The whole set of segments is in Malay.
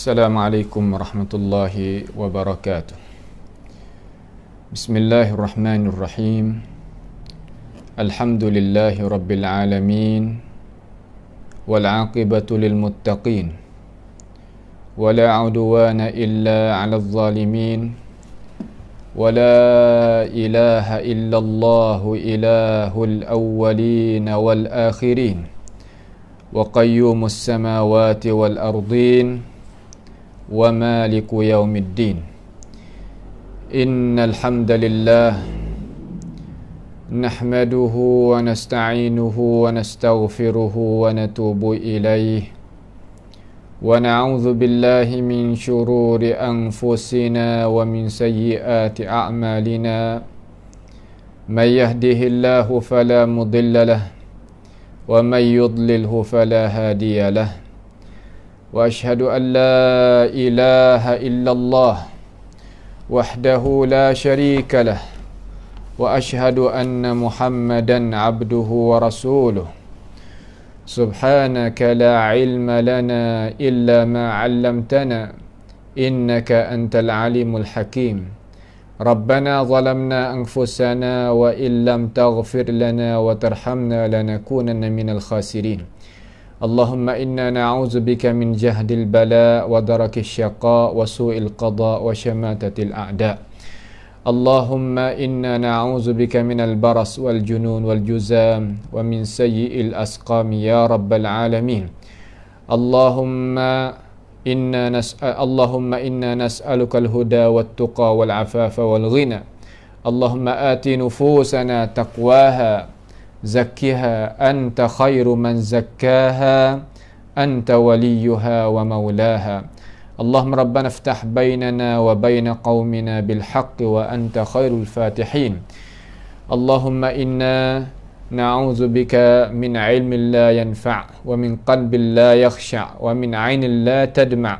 Assalamualaikum warahmatullahi wabarakatuh. Bismillahirrahmanirrahim. Alhamdulillahi rabbil alamin. Wal aqibatu lil muttaqin. Wala udwana illa 'alal zalimin. Wala ilaha illallah ilahul awwalin wal akhirin. Wa qayyumus samawati wal ardin. ومالك يوم الدين إن الحمد لله نحمده ونستعينه ونستغفره ونتوب إليه ونعوذ بالله من شرور أنفسنا ومن سيئات أعمالنا من يهده الله فلا مضل له ومن يضلله فلا هادي له وأشهد أن لا إله إلا الله وحده لا شريك له وأشهد أن محمدا عبده ورسوله سبحانك لا علم لنا إلا ما علمتنا إنك أنت العليم الحكيم ربنا ظلمنا أنفسنا وإن لم تغفر لنا وترحمنا لنكونن من الخاسرين اللهم إنا نعوذ بك من جهد البلاء ودرك الشقاء وسوء القضاء وشماتة الأعداء اللهم إنا نعوذ بك من البرص والجنون والجذام ومن سيء الأسقام يا رب العالمين اللهم إنا نسألك الهدى والتقى والعفاف والغنى اللهم آت نفوسنا تقواها زكها أنت خير من زكاها أنت وليها ومولاها اللهم ربنا افتح بيننا وبين قومنا بالحق وأنت خير الفاتحين اللهم إنا نعوذ بك من علم لا ينفع ومن قلب لا يخشع ومن عين لا تدمع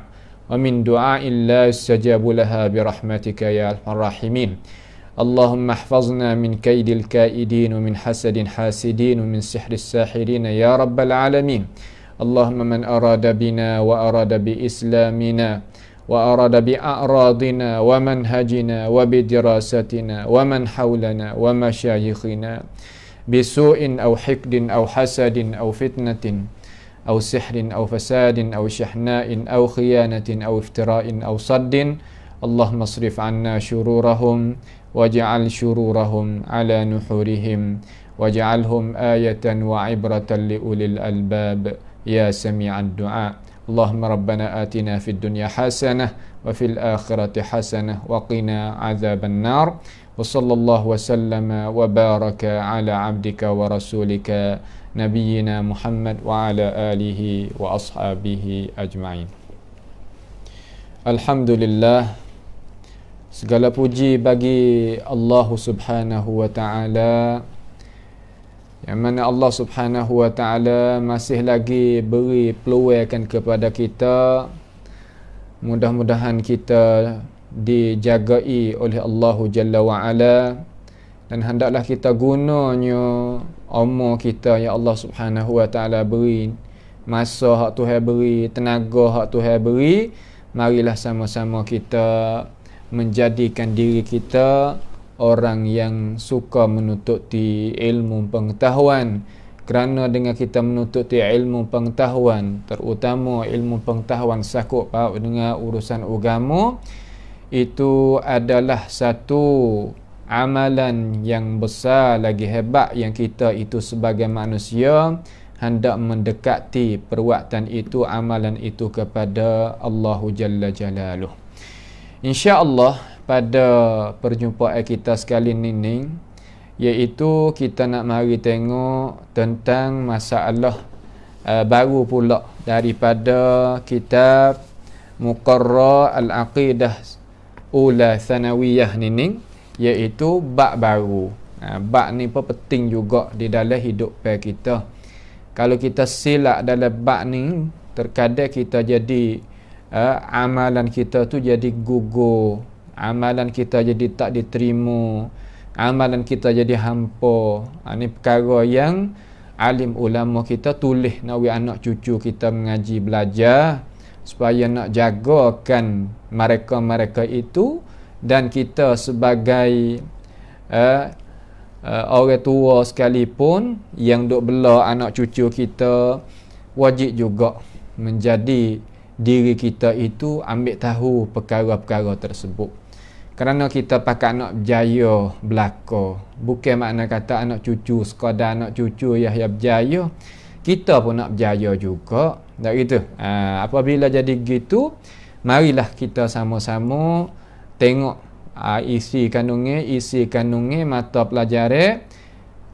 ومن دعاء لا يستجاب لها برحمتك يا أرحم الراحمين اللهم احفظنا من كيد الكائدين ومن حسد حاسدين ومن سحر الساحرين يا رب العالمين اللهم من أراد بنا وأراد بإسلامنا وأراد بأعراضنا ومنهجنا وبدراستنا ومن حولنا ومشايخنا بسوء أو حقد أو حسد أو فتنة أو سحر أو فساد أو شحناء أو خيانة أو افتراء أو صد اللهم اصرف عنا شرورهم واجعل شرورهم على نحورهم واجعلهم آية وعبرة لأولي الألباب يا سميع الدعاء اللهم ربنا آتنا في الدنيا حسنة وفي الآخرة حسنة وقنا عذاب النار وصلى الله وسلم وبارك على عبدك ورسولك نبينا محمد وعلى آله وأصحابه أجمعين. الحمد لله. Segala puji bagi Allah Subhanahu wa taala, yang mana Allah Subhanahu wa taala masih lagi beri peluang kepada kita. Mudah-mudahan kita dijagai oleh Allah Jalla wa ala, dan hendaklah kita gunanya umur kita yang Allah Subhanahu wa taala beri, masa hak Tuhan beri, tenaga hak Tuhan beri. Marilah sama-sama kita menjadikan diri kita orang yang suka menututi ilmu pengetahuan, kerana dengan kita menututi ilmu pengetahuan, terutama ilmu pengetahuan sakut paut dengan urusan agama, itu adalah satu amalan yang besar lagi hebat yang kita itu sebagai manusia hendak mendekati perbuatan itu, amalan itu kepada Allah Jalla Jalaluh. InsyaAllah pada perjumpaan kita sekali ini, iaitu kita nak mari tengok tentang masalah baru pula daripada kitab Muqarrar Al-Aqidah Ula Thanawiyah ni, iaitu bab baru. Bab ni pun penting juga di dalam hidup kita. Kalau kita silap dalam bab ni, terkadang kita jadi amalan kita tu jadi gugur, amalan kita jadi tak diterima, amalan kita jadi hampa. Ini perkara yang alim ulama kita tulis nawi anak cucu kita mengaji belajar, supaya nak jagakan mereka-mereka itu, dan kita sebagai orang tua sekalipun yang duk bela anak cucu kita, wajib juga menjadi diri kita itu ambil tahu perkara-perkara tersebut. Kerana kita pakai anak berjaya belaka, bukan makna kata anak cucu sekadar anak cucu yang berjaya, kita pun nak berjaya juga. Tak gitu. Apabila jadi gitu, marilah kita sama-sama tengok isi kandungnya mata pelajaran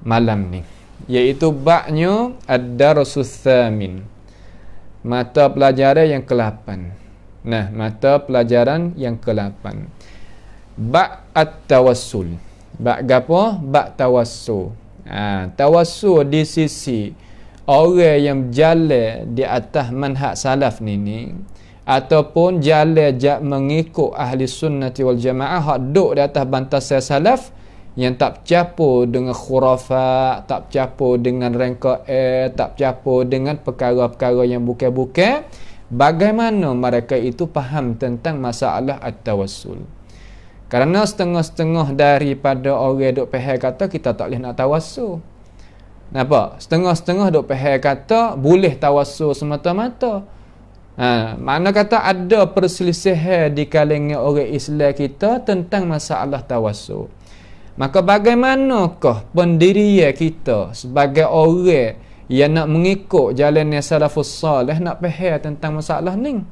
malam ni, iaitu baknya ad-darsus tsamin, mata pelajaran yang ke-8. Nah, mata pelajaran yang ke-8, bak at-tawassul. Bak gapo? Bak tawassul. Tawassul di sisi orang yang berjalan di atas manhaj salaf ni, ataupun jalan mengikut ahli sunnati wal jamaah, hak duk di atas bantasan salaf, yang tak bercampur dengan khurafat, tak bercampur dengan rengka tak bercampur dengan perkara-perkara yang bukan-bukan. Bagaimana mereka itu faham tentang masalah at-tawassul? Kerana setengah-setengah daripada orang duk faham kata kita tak boleh nak tawassul. Nampak? Setengah-setengah duk faham kata boleh tawassul semata-mata. Mana kata ada perselisihan di kalangan orang Islam kita tentang masalah tawassul. Maka bagaimanakah pendirian kita sebagai orang yang nak mengikut jalan yang salafus salih nak faham tentang masalah ni?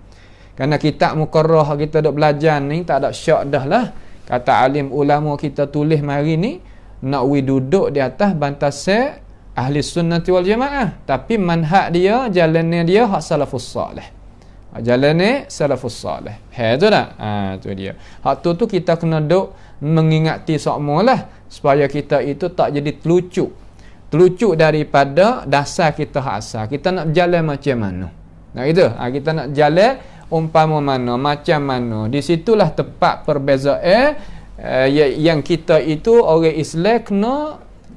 Kerana kitab mukarrah kita duk belajar ni tak ada syak dah lah. Kata alim ulama kita tulis mari ni, nak duduk di atas bantasan ahli sunnati wal jamaah, tapi manhaj dia, jalannya dia hak salafus salih. Jalannya salafus salih. Tu dah. Tu dia. Hak tu kita kena duk mengingati sokmolah, supaya kita itu tak jadi terlucuk daripada dasar kita hak asal. Kita nak jalan macam mana? Nah itu. Kita nak jalan umpama mana, macam mana. Di situlah tepat perbezaan yang kita itu orang Islam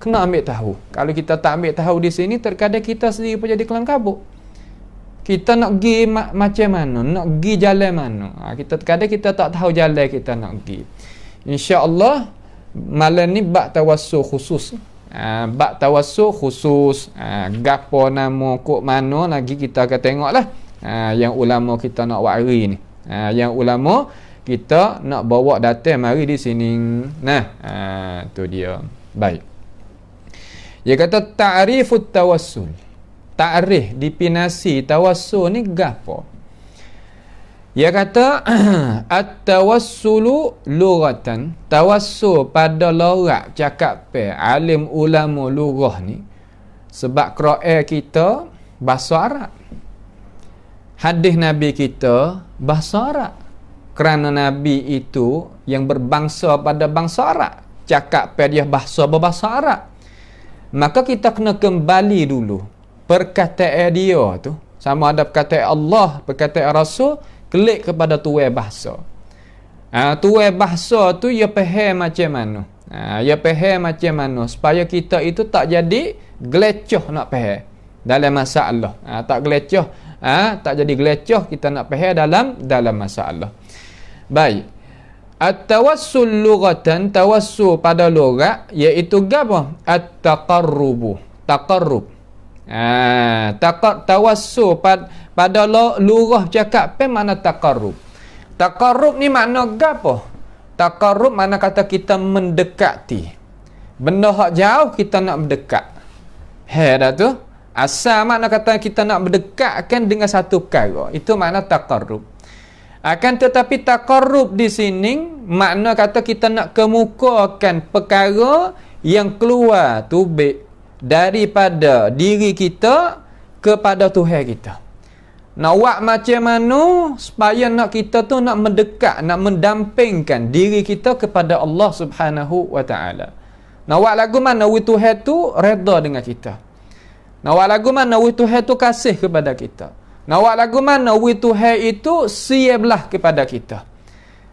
kena ambil tahu. Kalau kita tak ambil tahu di sini, terkadang kita sendiri pun jadi kelam kabut. Kita nak pergi macam mana, nak pergi jalan mana. Terkadang kita tak tahu jalan kita nak pergi. InsyaAllah malam ni bab tawassul khusus. Bab tawassul khusus. Gapo nama kok mana lagi kita akan tengoklah. Yang ulama kita nak wari ni. Yang ulama kita nak bawa datang mari di sini. Nah, tu dia. Baik. Dia kata ta'rifut tawassul. Ta'rif, definisi tawassul ni gapo? Dia kata at-tawassulu lughatan, tawassul pada logat cakap alim ulama lughah ni, sebab Quran kita bahasa Arab, hadis Nabi kita bahasa Arab. Kerana Nabi itu yang berbangsa pada bangsa Arab, cakap dia berbahasa Arab, maka kita kena kembali dulu perkataan dia tu, sama ada perkataan Allah, perkataan Rasul, klik kepada tuai bahasa. Tuai bahasa tu ia faham macam mana. Ia faham macam mana supaya kita itu tak jadi gelecoh nak faham dalam masalah. Tak gelecoh, tak jadi gelecoh kita nak faham dalam masalah. Baik. At-tawassul lughatan, tawassul pada lughat iaitu apa? At-taqarrubu. Taqarrub. Tawassul pada lughah cakap mana taqarrub. Taqarrub ni makna gapo? Taqarrub makna kata kita mendekati. Benda hak jauh kita nak mendekat. Dah tu. Asal makna kata kita nak mendekatkan dengan satu perkara. Itu makna taqarrub. Akan tetapi taqarrub di sini makna kata kita nak kemukakan perkara yang keluar tubik daripada diri kita kepada Tuhan kita. Nak buat macam mana supaya nak kita tu nak mendekat, nak mendampingkan diri kita kepada Allah Subhanahu wa taala. Nak buat lagu mana Tuhan tu redha dengan kita. Nak buat lagu mana Tuhan tu kasih kepada kita. Nak buat lagu mana Tuhan itu siaplah kepada kita.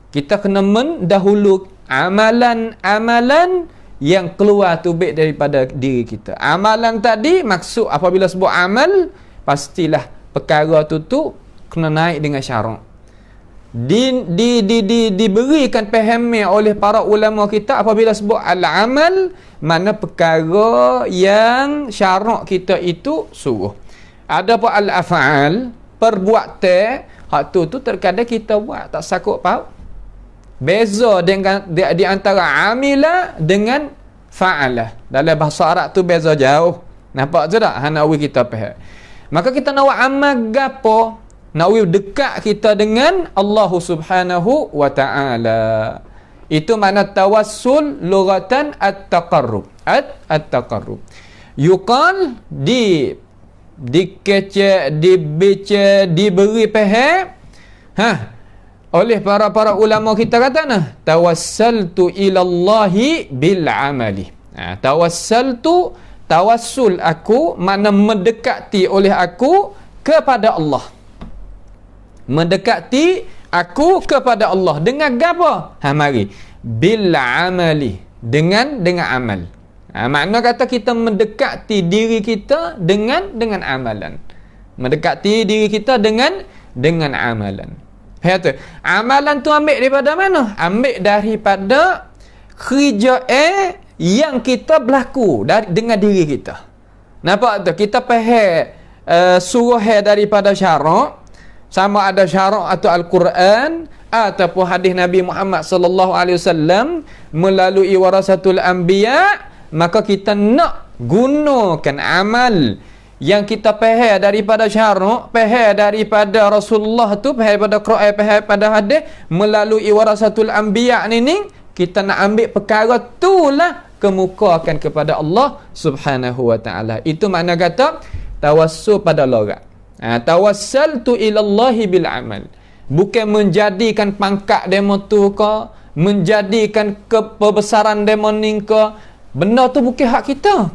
Kita kena mendahulu amalan-amalan yang keluar tubik daripada diri kita. Amalan tadi maksud apabila sebut amal, pastilah perkara tu kena naik dengan syarak. Diberikan pahamnya oleh para ulama kita apabila sebut al-amal, mana perkara yang syarak kita itu suruh. Adapun al-af'al, perbuatan, hak tu terkadang kita buat tak sakut paut. Beza dengan di antara amila dengan fa'ala. Dalam bahasa Arab tu beza jauh. Nampak tu tak? Hanawi kita faham. Maka kita nak amal gapo? Nak dekat kita dengan Allah Subhanahu wa taala. Itu makna tawassul lughatan at-taqarrub. At-taqarrub. Yuqal dikece, dibaca, diberi faham. Oleh para ulama kita kata nah, tawassaltu ila Allahi bil amali. Tawassul aku makna mendekati oleh aku kepada Allah. Mendekati aku kepada Allah dengan apa? Mari bil amali, dengan amal. Makna kata kita mendekati diri kita dengan amalan. Mendekati diri kita dengan amalan. Kata, amalan tu ambil daripada mana? Ambil daripada kerja yang kita berlaku dengan diri kita. Nampak tu? Kita faham suruh daripada syarak, sama ada syarak atau Al-Quran ataupun hadis Nabi Muhammad sallallahu alaihi wasallam melalui warasatul anbiya, maka kita nak gunakan amal yang kita faham daripada syarak, faham daripada Rasulullah tu, faham daripada Quran, faham pada hadis melalui warasatul anbiya ni, kita nak ambil perkara itulah kemukakan kepada Allah Subhanahu wa taala. Itu makna kata tawassul pada logat. Tawassaltu ilallahi bil amal. Bukan menjadikan pangkat demo tu ke, menjadikan kebesaran demo ni ke. Benda tu bukan hak kita.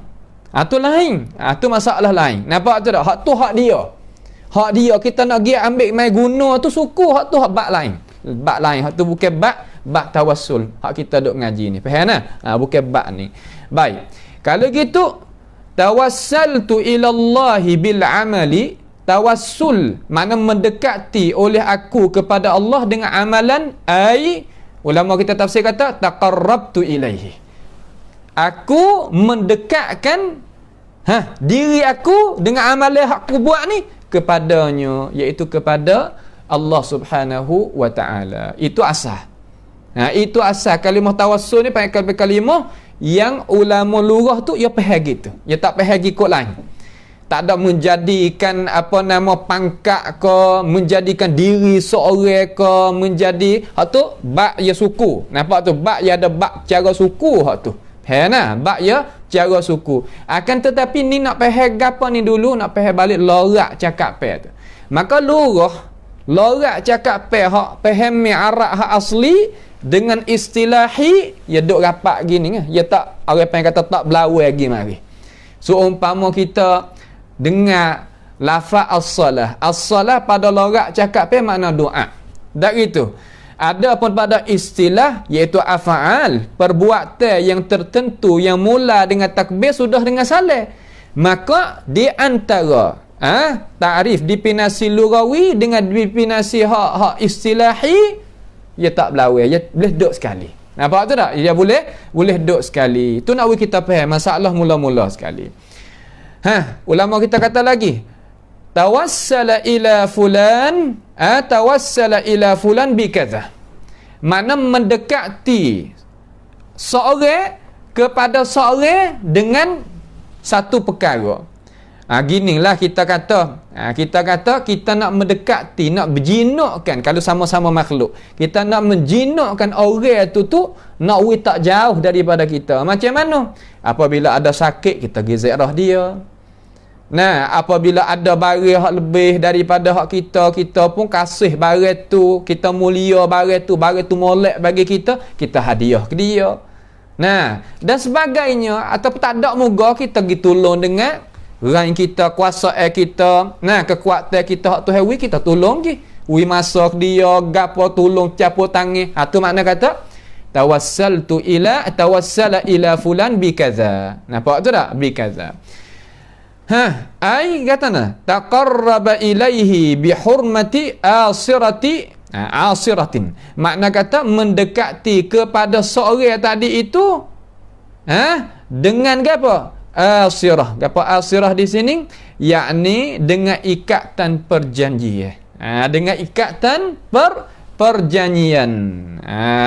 Tu lain. Tu masalah lain. Nampak tu tak? Hak tu hak dia. Hak dia. Kita nak pergi ambil mai guna tu suku. Hak tu hak bak lain. Bak lain. Hak tu bukan bak tawassul. Hak kita duk ngaji ni. Faham tak? Bukan bak ni. Baik. Kalau gitu, tawassaltu ilallahi bil amali. Tawassul makna mendekati oleh aku kepada Allah dengan amalan, ulama kita tafsir kata taqarrabtu ilaihi. Aku mendekatkan diri aku dengan amalan yang aku buat ni kepadanya, iaitu kepada Allah Subhanahu wa taala. Itu asal. Itu asal kalimah tawassul ni, kalimah yang ulama lughah tu ia faham gitu. Ia tak faham ikut lain. Tak ada menjadikan pangkat ke, menjadikan diri seorang ke, menjadi hak tu bak ya suku. Nampak tu bak ya ada bak cara suku hak tu. Bak ya cara suku. Akan tetapi ni nak faham gapo ni dulu, nak faham balik lorak cakap tu. Maka lorak cakap hak faham Arab hak asli dengan istilahi ya duk rapat gini kan. Ya tak orang panggil kata tak berlawan lagi mari. So umpama kita dengar lafaz as-salah. As-salah pada lorak cakap makna doa. Dari itu ada pun pada istilah iaitu af'al, perbuatan yang tertentu yang mula dengan takbir sudah dengan salah. Maka di antara ta'rif definisi lughawi dengan definisi hak istilahi ia tak berlawan, ia boleh duduk sekali. Nampak tu tak? Ia boleh duduk sekali. Tu nak kita faham masalah mula-mula sekali. Ulama kita kata lagi, tawassala ila fulan, tawassala ila fulan bi kadza. Mana mendekati seorang kepada seorang dengan satu perkara. Ginilah kita kata kita nak mendekati, nak berjinakkan kalau sama-sama makhluk. Kita nak menjinakkan orang tu nak tak jauh daripada kita. Macam mana? Apabila ada sakit kita pergi ziarah dia. Apabila ada barang hak lebih daripada hak kita pun kasih barang tu, kita mulia barang tu molek bagi kita hadiah ke dia. Dan sebagainya. Ataupun tak ada moga kita pergi tolong dengan orang kita, kuasa kita, kekuatan kita hak tu hewi kita tolong ke. Masak dia, gapo tolong capur tangan. Tu makna kata tawassala ila fulan bi kaza. Nampak tu tak? Bi kaza. Ai katana taqarraba ilaihi bihurmati asiratin. Makna kata mendekati kepada seorang tadi itu dengan apa? Asirah. Apa asirah di sini? Yakni dengan ikatan perjanjian. Dengan ikatan perjanjian.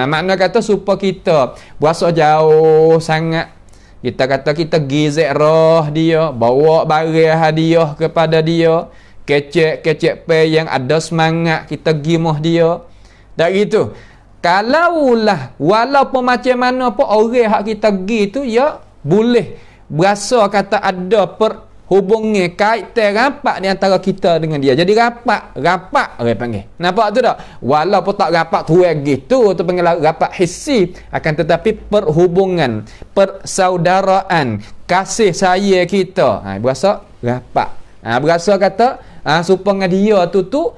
Makna kata supaya kita berasa jauh sangat. Kita kata kita gizek roh dia, bawa barang hadiah kepada dia, kecek pe yang ada semangat kita gimuh dia. Tak gitu. Kalaulah walaupun macam mana pun orang hak kita gi tu ya boleh berasa kata ada perhubungan kaitan rapat di antara kita dengan dia. Jadi rapat orang panggil. Nampak tu tak? Walaupun tak rapat tuai gitu tu panggil rapat hissi, akan tetapi perhubungan, persaudaraan, kasih sayang kita berasa rapat. Berasa kata supaya dia tu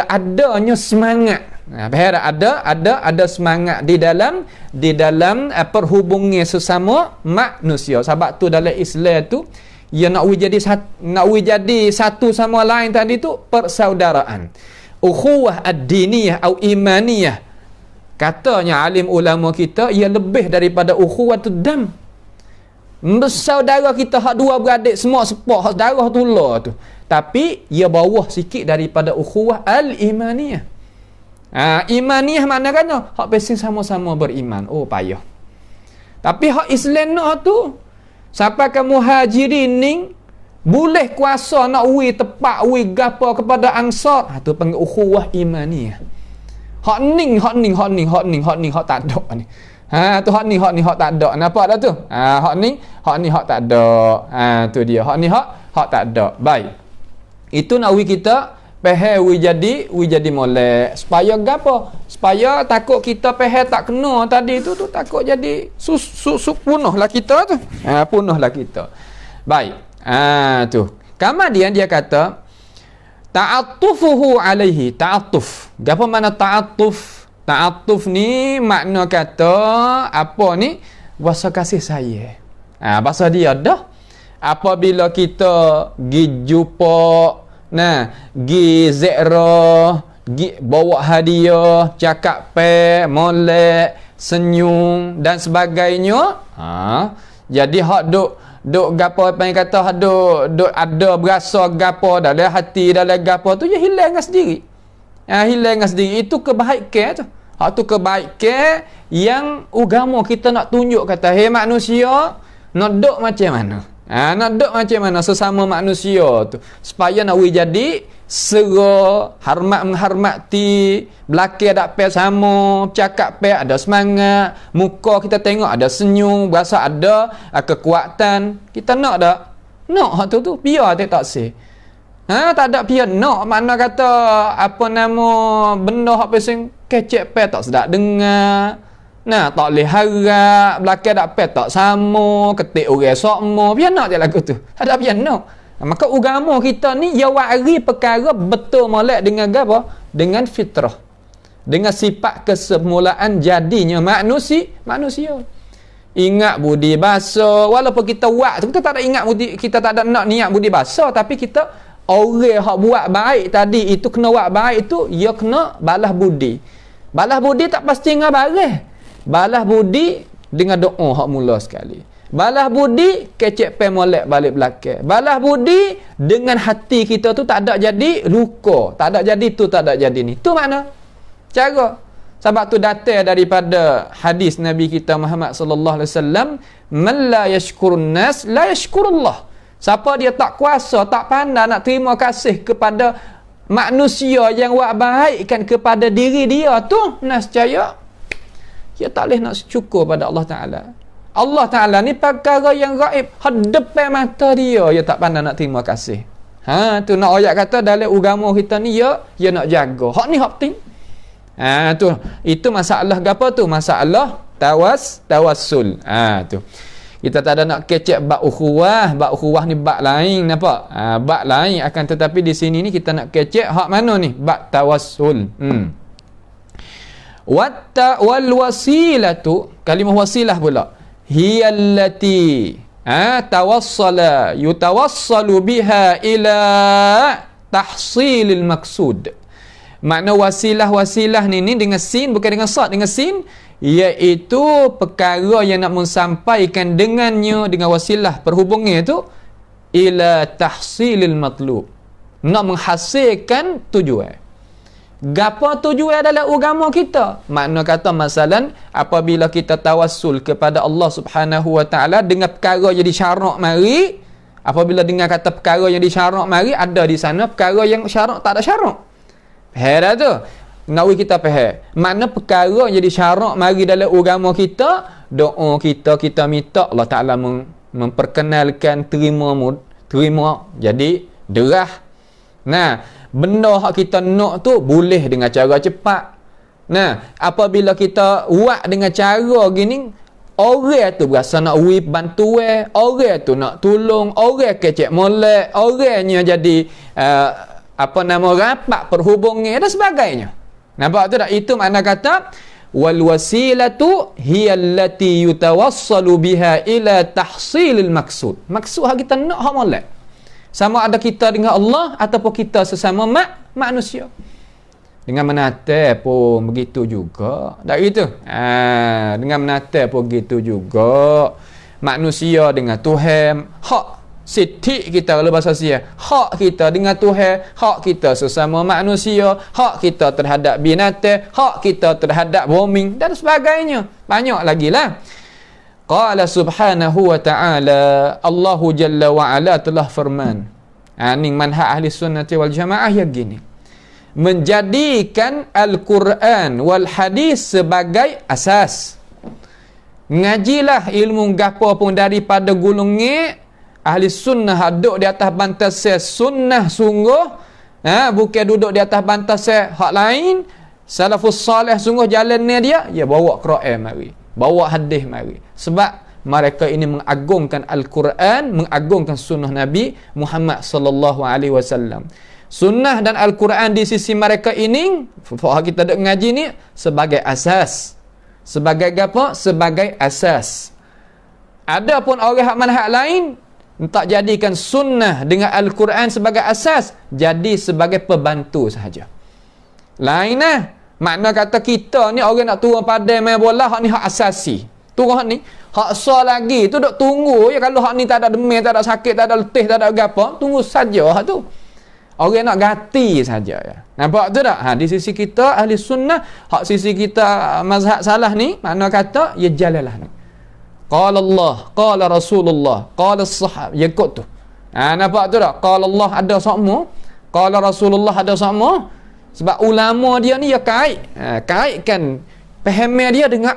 adanya semangat. Ada semangat di dalam perhubungan sesama manusia. Sebab tu dalam Islam tu ia nak jadi satu sama lain tadi tu persaudaraan. Ukhuwah ad-diniyah atau imaniyah. Katanya alim ulama kita ia lebih daripada ukhuwatud dam. Saudara kita hak dua beradik semua sepak hak darah tular tu. Tapi ia bawah sikit daripada ukhuwah al-imaniyah. Imaniyah makna kan hak pesen sama-sama beriman. Oh payah. Tapi hak Islam nak tu sampai ke muhajirin ni boleh kuasa nak tepak gapo kepada ansar. Tu panggil ukhuwah imaniyah. Hak ning hak tak ada ni. Tu hak ni hak tak ada. Nampak dah tu? Hak ni hak tak ada. Tu dia. Hak ni hak tak ada. Baik. Itu nak kita pehe jadi molek supaya gapo? Supaya takut kita pehe tak kena tadi tu takut jadi punahlah kita tu. Punahlah kita. Baik. Tu. Kemudian dia kata ta'attufuhu alaihi. Ta'attuf. Gapo makna ta'attuf? Ta'attuf ni makna kata apa ni? Rasa kasih sayang. Bahasa dia dah apabila kita gi jumpa gi zekro, gi bawa hadiah, cakap molek, senyum dan sebagainya. Jadi hak duk gapo apa yang kata hak duk ada berasa gapo dalam hati dalam gapo tu ya hilang dengan sendiri. Hilang dengan sendiri. Itu kebaikan tu. Hak tu kebaikan yang agama kita nak tunjuk kata manusia nak duk macam mana. Nak duk macam mana sesama manusia tu supaya nak jadi sera, menghormati, belakang ada pe sama, cakap pe ada semangat, muka kita tengok ada senyum, berasa ada kekuatan. Kita nak tak? Nak hak tu biar tak sih. Tak ada biar nak makna kata apa nama benda hak pesing kecek pe tak sedap dengar. Tak boleh harap belakang tak pe tak sama, ketik orang sokmo, biar nak je lagu tu. Ada biar nak. Maka agama kita ni ya wari perkara betul molek dengan apa? Dengan fitrah. Dengan sifat kesemulaan jadinya manusia. Ingat budi bahasa, walaupun kita buat tu kita tak ada ingat budi, kita tak ada nak niat budi bahasa, tapi kita orang hak buat baik tadi itu kena buat baik itu ia kena balas budi. Balas budi tak pasti dengan barang. Balas budi dengan doa hak mula sekali. Balas budi kecek pe molek balik belakang. Balas budi dengan hati kita tu tak ada jadi luka, tak ada jadi tu, tak ada jadi ni. Tu makna cara. Sebab tu datang daripada hadis Nabi kita Muhammad sallallahu alaihi wasallam, man la yashkurun nas la yashkurullah. Siapa dia tak kuasa, tak pandai nak terima kasih kepada manusia yang buat baikkan kepada diri dia tu, nescaya dia tak boleh nak syukur pada Allah Ta'ala. Allah Ta'ala ni perkara yang gaib, depan mata dia tak pandai nak terima kasih. Tu nak ayat kata dalam agama kita ni dia nak jaga. Hak ni hak penting. Tu itu masalah apa tu? Masalah tawassul. Tu. Kita tak ada nak kecek bab ukhuwah. Bab ukhuwah ni bab lain, nampak? Bab lain, akan tetapi di sini ni kita nak kecek hak mana ni? Bab tawassul. Wal wasilatu, kalimah wasilah pula. Hiyallati Tawassala yutawassalu biha ila tahsilil maksud. Makna wasilah-wasilah ni dengan sin, bukan dengan sad, dengan sin, iaitu perkara yang nak mensampaikan dengannya, dengan wasilah perhubungan itu, ila tahsilil matlub, nak menghasilkan tujuan. Gapo tujuan dalam agama kita? Makna kata masalan, apabila kita tawassul kepada Allah Subhanahu wa taala dengan perkara yang disyarak mari, apabila dengan kata perkara yang disyarak mari, ada di sana perkara yang syarak tak ada syarak. Faham dah tu? Nak kita faham. Makna perkara yang disyarak mari dalam agama kita, doa kita minta Allah Taala memperkenalkan terima jadi derah. Nah, benda hak kita nak tu boleh dengan cara cepat. Nah, apabila kita buat dengan cara gini, orang tu berasa nak bantuan, orang tu nak tolong, orang kecek molek, orangnya jadi rapat perhubungan dan sebagainya. Nampak tu tak? Itu makna kata wal wasilatu hiya allati yutawassalu biha ila tahsilil maksud. Maksud hak kita nak hak molek. Sama ada kita dengan Allah ataupun kita sesama manusia. Dengan menata pun begitu juga. Tak gitu? Dengan menata pun begitu juga. Manusia dengan Tuhan, hak siti kita kalau bahasa Sia, hak kita dengan Tuhan, hak kita sesama manusia, hak kita terhadap binatang, hak kita terhadap bumi dan sebagainya. Banyak lagi lah. Qala subhanahu wa ta'ala, Allahu jalla wa ala telah firman. Ini manhaj ahli sunnati wal jamaah yang gini, menjadikan Al-Quran wal hadis sebagai asas. Ngajilah ilmu gapo pun daripada gulungi ahli sunnah duduk di atas bantas sunnah sungguh, bukan duduk di atas bantas hak lain. Salafus salih sungguh jalannya dia bawa Quran mari, bawa hadis mari. Sebab mereka ini mengagungkan Al-Quran, mengagungkan sunnah Nabi Muhammad sallallahu alaihi wasallam. Sunnah dan Al-Quran di sisi mereka ini, kita duk ngaji ni sebagai asas. Sebagai apa? Sebagai asas. Adapun orang hak manhaj lain tak jadikan sunnah dengan Al-Quran sebagai asas, jadi sebagai pembantu sahaja. Lainlah. Makna kata kita ni orang nak turun padai main bola, hak ni hak asasi. Turun hak ni, hak sah lagi tu duk tunggu ya. Kalau hak ni tak ada demam, tak ada sakit, tak ada letih, tak ada gapo, tunggu saja hak tu. Orang nak ganti saja ya. Nampak tu tak? Di sisi kita ahli sunnah, hak sisi kita mazhab salah ni, makna kata ya jalalah ni. Qala Allah, qala Rasulullah, qala as-sahab, ya kot tu. Nampak tu tak? Qala Allah ada sama, qala Rasulullah ada sama. Sebab ulama dia ni ya kaitkan fahamnya dia dengan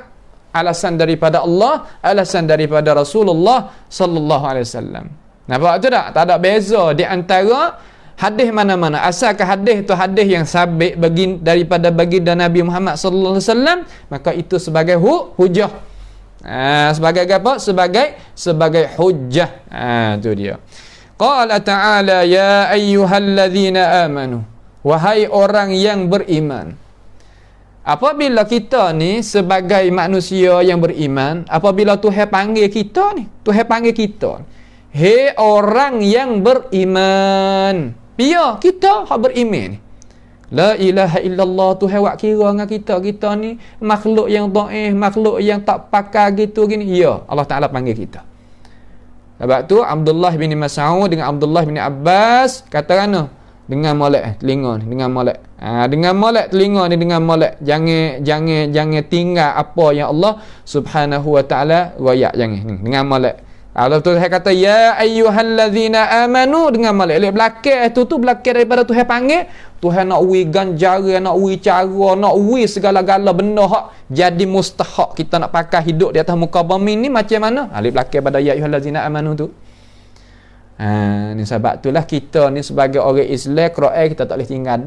alasan daripada Allah, alasan daripada Rasulullah sallallahu alaihi wasallam. Nampak tu tak? Tak ada beza di antara hadis mana-mana. Asalkan hadis tu hadis yang sabit daripada baginda Nabi Muhammad sallallahu alaihi wasallam, maka itu sebagai hujah. Sebagai apa? Sebagai hujjah. Tu dia. Qala ta'ala ya ayyuhallazina amanu, wahai orang yang beriman. Apabila kita ni sebagai manusia yang beriman, apabila Tuhan panggil kita ni, Tuhan panggil kita, hei orang yang beriman. Biar kita hak beriman ni. La ilaha illallah, Tuhan wak kira dengan kita ni makhluk yang dhaif, makhluk yang tak pakar gitu gini. Ya, Allah Taala panggil kita. Sebab tu Abdullah bin Mas'ud dengan Abdullah bin Abbas kata kan, dengan molek telinga ni, dengan molek. Dengan molek telinga ni, dengan molek. Jangan tinggal apa yang Allah Subhanahu wa taala royak, jangan ni, dengan molek. Allah tu saya kata ya ayyuhallazina amanu, dengan molek. Lek belakang tu belakang daripada Tuhan panggil, Tuhan nak wi ganjara, nak wi cara, nak wi segala-gala benda hak jadi mustahak kita nak pakai hidup di atas muka bumi ni macam mana? Lek belakang pada ya ayyuhallazina amanu tu. Ni sebab itulah kita ni sebagai orang Islam, Quran kita tak boleh tinggal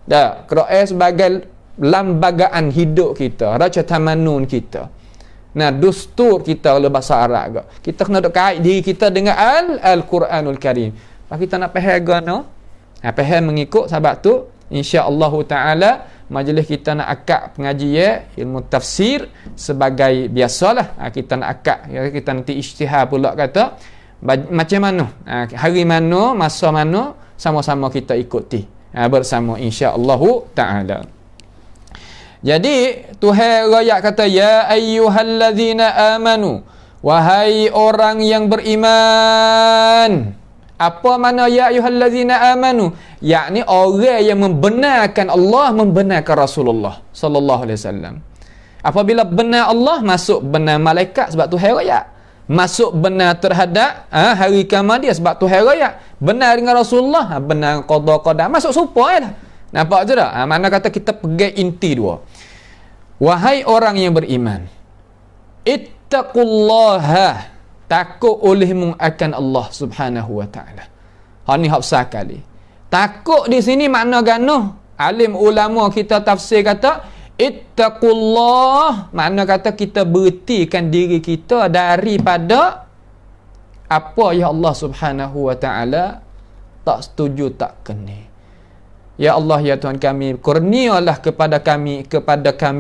dah. Quran sebagai lambagaan hidup kita, raca tamanun kita. Nah, dustur kita oleh bahasa Arab. Kita kena duk kait diri kita dengan Al-Quranul Karim. Pak kita nak faham agama, faham mengikut sebab tu insya-Allah taala majlis kita nak akad pengajian ilmu tafsir sebagai biasalah. Kita nak akad, kita nanti isytihar pula kata macam mana, hari mana, masa mana, sama-sama kita ikuti bersama insya-Allah taala. Jadi Tuhan royak kata ya ayyuhallazina amanu, wahai orang yang beriman. Apa makna ya ayyuhallazina amanu? Yakni orang yang membenarkan Allah, membenarkan Rasulullah sallallahu alaihi wasallam. Apabila benar Allah, masuk benar malaikat sebab Tuhan royak. Masuk benar terhadap hari kiamat dia sebab Tuhan royak. Benar dengan Rasulullah, benar qada qadar, masuk supaya dah. Nampak je tak? Makna kata kita pegang inti dua. Wahai orang yang beriman, ittaqullaha, takut olehmu akan Allah Subhanahu wa taala. Ni hak besar kali. Takut di sini makna ganuh. Alim ulama kita tafsir kata ittaqullah, makna kata kita berhentikan diri kita daripada apa yang Allah Subhanahu wa taala tak setuju, tak kena. Ya Allah, ya Tuhan kami, kurnialah kepada kami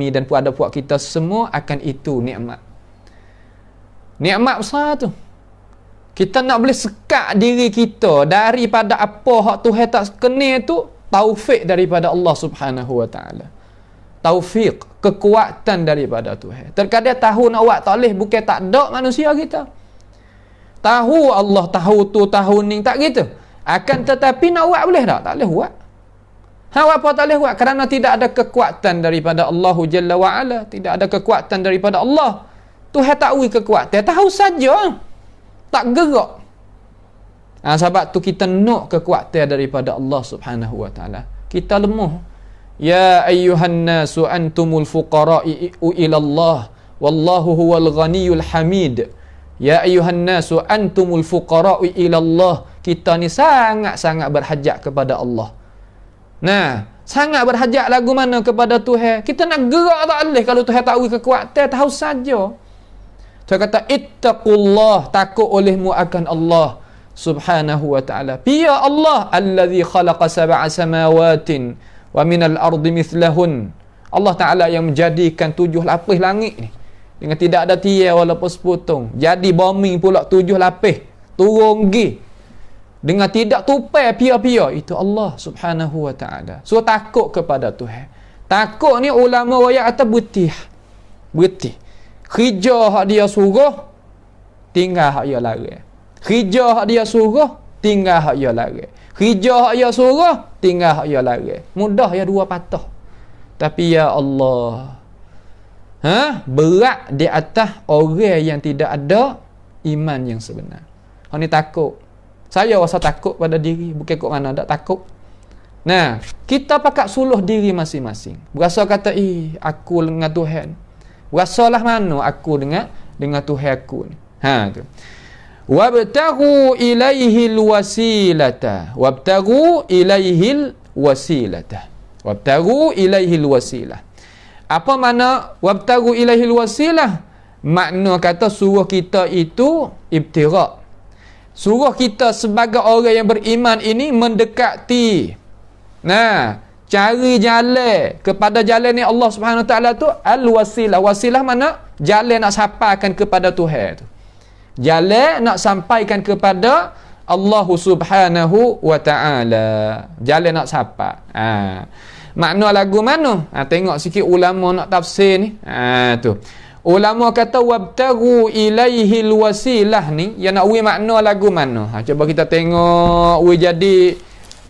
dan kepada puak kita semua akan itu nikmat. Nikmat besar tu. Kita nak boleh sekat diri kita daripada apa hak Tuhan tak kena tu, taufik daripada Allah Subhanahu wa taala. Taufik, kekuatan daripada Tuhan. Terkadang tahu nak buat tak boleh, bukan tak ada manusia kita. Tahu Allah tahu tu, tahu ni, tak gitu. Akan tetapi nak buat boleh tak? Tak boleh buat. Apa tak boleh buat? Kerana tidak ada kekuatan daripada Allah Jalla wa'ala. Tidak ada kekuatan daripada Allah. Tuhan tak beri kekuatan, tahu saja, tak gerak. Sebab tu kita nak kekuatan daripada Allah Subhanahu wa taala. Kita lemah. Ya ayyuhan nasu antumul fuqara'i ila Allah wallahu huwal ghaniyul hamid. Ya ayyuhan nasu antumul fuqara'u ila Allah. Kita ni sangat-sangat berhajat kepada Allah. Nah, sangat berhajat lagu mana kepada Tuhan. Kita nak gerak tak boleh kalau Tuhan tak beri kekuatan, tahu saja. Tuhan kata ittaqullah, takut olehmu akan Allah Subhanahu wa taala. Pia Allah allazi khalaqa sab'a samawatin wa minal ardi mithlahun. Allah Taala yang menjadikan 7 lapis langit ni dengan tidak ada tiar walaupun sepotong. Jadi bumi pula 7 lapis turun gi dengan tidak tupai pia-pia. Itu Allah Subhanahu wa taala. So takut kepada Tuhan. Takut ni ulama royak kata betih. Betih. Kerja hak dia suruh, tinggal hak dia larang. Kerja hak dia suruh, tinggal hak dia larang. Kerja hak dia suruh, tinggal hak dia larang. Mudah ya dua patah. Tapi ya Allah, berat di atas orang yang tidak ada iman yang sebenar. Hak ni takut. Saya rasa takut pada diri, bukan kok mana tak takut. Nah, kita pakat suluh diri masing-masing. Berasa kata, aku dengan Tuhan. Berasalah mana aku dengan Tuhan aku ni. Tu. Wabtaghu ilaihil wasilata. Wabtaghu ilaihil wasilata. Wabtaghu ilaihil wasilah. Apa makna wabtaghu ilaihil wasilah? Makna kata suruh kita itu ibtirak. Suruh kita sebagai orang yang beriman ini mendekati. Cari jalan kepada jalan ni Allah Subhanahu Wa Taala tu al-wasilah. Wasilah mana? Jalan nak sampaikan kepada Tuhan tu. Jalan nak sampaikan kepada Allah Subhanahu Wa Taala. Jalan nak sampai. Makna lagu mana? Tengok sikit ulama nak tafsir ni. Tu. Ulama kata wabtaghu ilaihil wasilah ni yang nak wi makna lagu mana? Cuba kita tengok wi jadi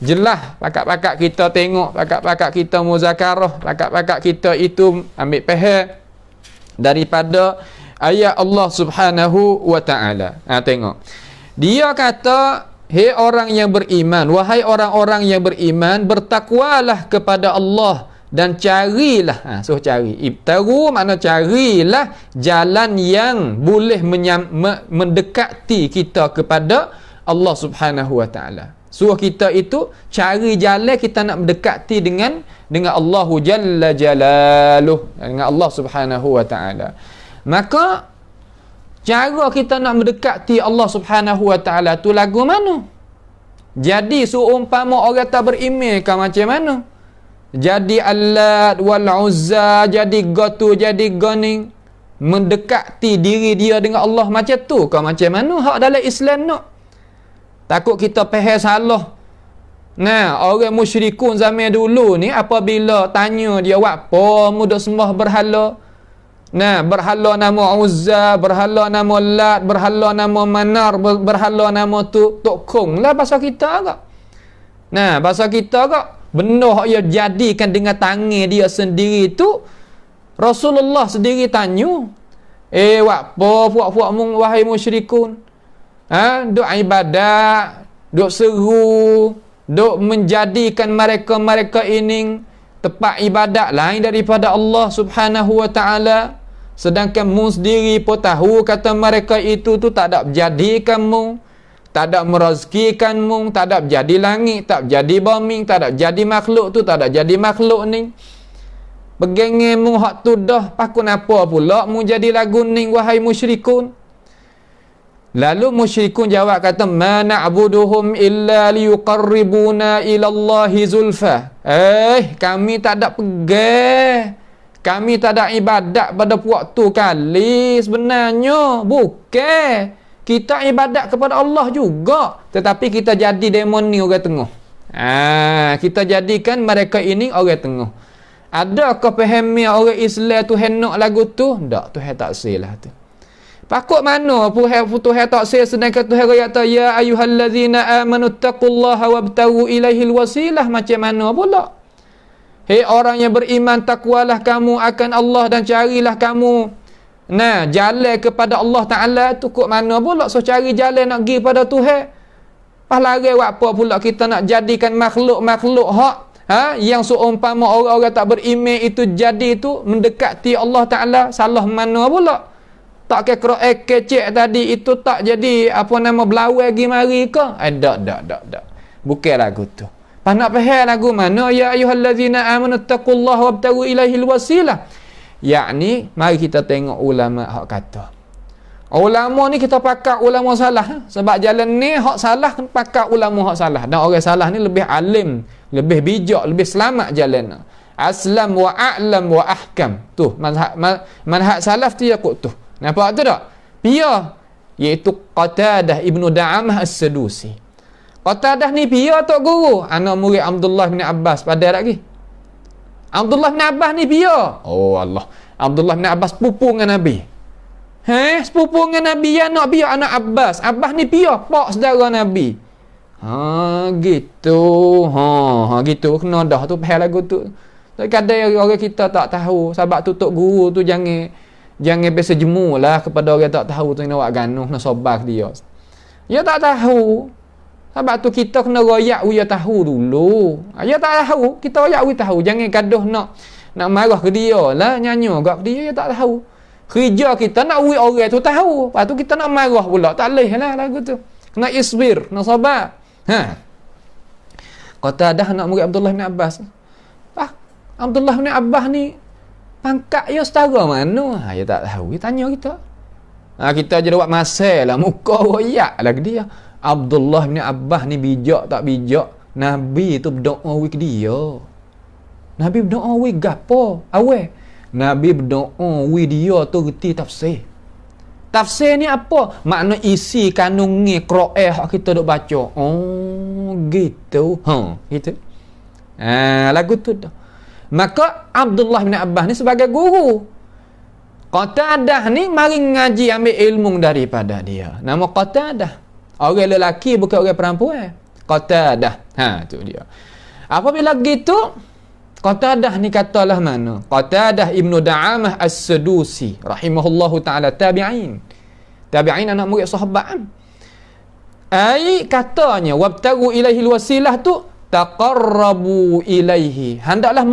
jelas. Pakak-pakak kita tengok, pakak-pakak kita muzakarah, pakak-pakak kita itu ambil faham daripada ayat Allah Subhanahu wa taala. Tengok. Dia kata, "Hei orang yang beriman, wahai orang-orang yang beriman, bertakwalah kepada Allah dan carilah." So cari. Ibtaru makna carilah jalan yang boleh mendekati kita kepada Allah Subhanahu wa taala. Suruh kita itu cari jalan kita nak mendekati dengan Allahu Jalla Jalaluh, dengan Allah Subhanahu wa taala. Maka cara kita nak mendekati Allah Subhanahu wa taala tu lagu mana? Jadi seumpama orang tak beriman ke macam mana? jadi Allat wal Uzza, jadi Gotu, jadi Goning, mendekati diri dia dengan Allah macam tu. Kau macam mana hak dalam Islam nak? Takut kita faham salah. Nah, orang musyrikun zaman dulu ni apabila tanya dia, apa mu dok sembah berhala? Nah, berhala nama Uzza, berhala nama Lat, berhala nama Manar, berhala nama Tok Kong lah bahasa kita agak. Nah, bahasa kita agak benda hak dia jadikan dengan tangan dia sendiri tu, Rasulullah sendiri tanya, apa puak-puak mung wahai musyrikun? Duk ibadat, duk seru, duk menjadikan mereka ini tempat ibadat lain daripada Allah Subhanahu wa taala, sedangkan mu sendiri pun tahu kata mereka itu tu tak ada menjadikan mu, tak ada merezekikan mu, tak ada jadi langit, tak jadi bumi, tak ada jadi makhluk tu, tak ada jadi makhluk ni. Begenge mu hak tu dah, pakun apa pula mu jadi lagu ni wahai musyrikun? Lalu musyrikun jawab kata, ma na'buduhum illa liyuqarribuna ila Allahi zulfa. Kami tak ada pegang, kami tak ada ibadat pada waktu kali sebenarnya. Bukan, kita ibadat kepada Allah juga, tetapi kita jadi demon ni orang tengah. Kita jadikan mereka ini orang tengah. Adakah fahami orang Islam tu hendak lagu tu? Tak, Tuhan tak silah tu. Pakut mana Tuhan tak sel, sedangkan Tuhan kata ya ayyuhallazina amanu taqullaha wabtagu ilaihil wasilah. Macam mana pula? Hei orang yang beriman, takwalah kamu akan Allah dan carilah kamu jalan kepada Allah Ta'ala. Tu kok mana pula? So cari jalan nak pergi pada Tuhan. Pahalari apa pula kita nak jadikan makhluk-makhluk yang seumpama orang-orang tak beriman itu jadi itu mendekati Allah Ta'ala. Salah mana pula? Tak kira kecek tadi itu tak jadi belawai pergi mari ke? Tak. Bukan lagu tu. Pas nak faham lagu mana? Ya ayyuhallazina amanu taqullaha wabtagu ilaihil wasilah. Yakni, mari kita tengok ulama hak kata. Ulama ni kita pakai ulama salah. Sebab jalan ni hak salah, pakai ulama hak salah. Dan orang salah ni lebih alim, lebih bijak, lebih selamat jalan. Aslam wa a'lam wa ahkam. Tu, manhaj salaf tu yakut tu. Nampak tu tak? Pia, iaitu Qatadah ibnu Da'amah as-Sadusi. Qatadah ni pia tok guru, anak murid Abdullah bin Abbas. Pada lagi Abdullah bin Abbas ni pia. Oh Allah, Abdullah bin Abbas sepupu dengan Nabi. Sepupu dengan Nabi, anak pia anak Abbas. Abbas ni pia, pak saudara Nabi. Gitu. Gitu kena dah tu faham lagu tu. Kadang orang kita tak tahu, sebab tu tok guru tu jangan biasa jemu lah kepada orang tak tahu tu, nak buat ganuh, nak sobat dia. Dia tak tahu. Sebab tu kita kena royak dia tahu dulu. Dia tak tahu, kita royak dia tahu. Jangan gaduh nak marah ke dia lah, nyanyi kat dia tak tahu. Kerja kita nak orang tu tahu. Lepas tu kita nak marah pula. Tak boleh lah lagu tu. Kena isbir, nak sabar. Kata dah nak murid Abdullah bin Abbas. Abdullah bin Abbas ni pangkat dia setara mana? Dia tak tahu. Dia tanya kita. Kita je buat masa lah. Muka royak lah ke dia. Abdullah bin Abbas ni bijak tak bijak? Nabi tu berdoa ke dia. Nabi berdoa gapo? Awal. Nabi berdoa dia tu reti tafsir. Tafsir ni apa? Makna isi kandungi Quran kita duk baca. Oh, gitu. Gitu. Lagu tu dah. Maka Abdullah bin Abbas ni sebagai guru. Qatadah ni mari ngaji ambil ilmu daripada dia. Nama Qatadah. Orang lelaki bukan orang perempuan. Qatadah. Tu dia. Apabila gitu, Qatadah ni katalah mana? Qatadah ibnu Da'amah as-Sadusi rahimahullahu ta'ala, tabi'in. Tabi'in anak murid sahabat. Katanya wabtagu ilaihil wasilah tu taqarrabu ilaihi. Hendaklah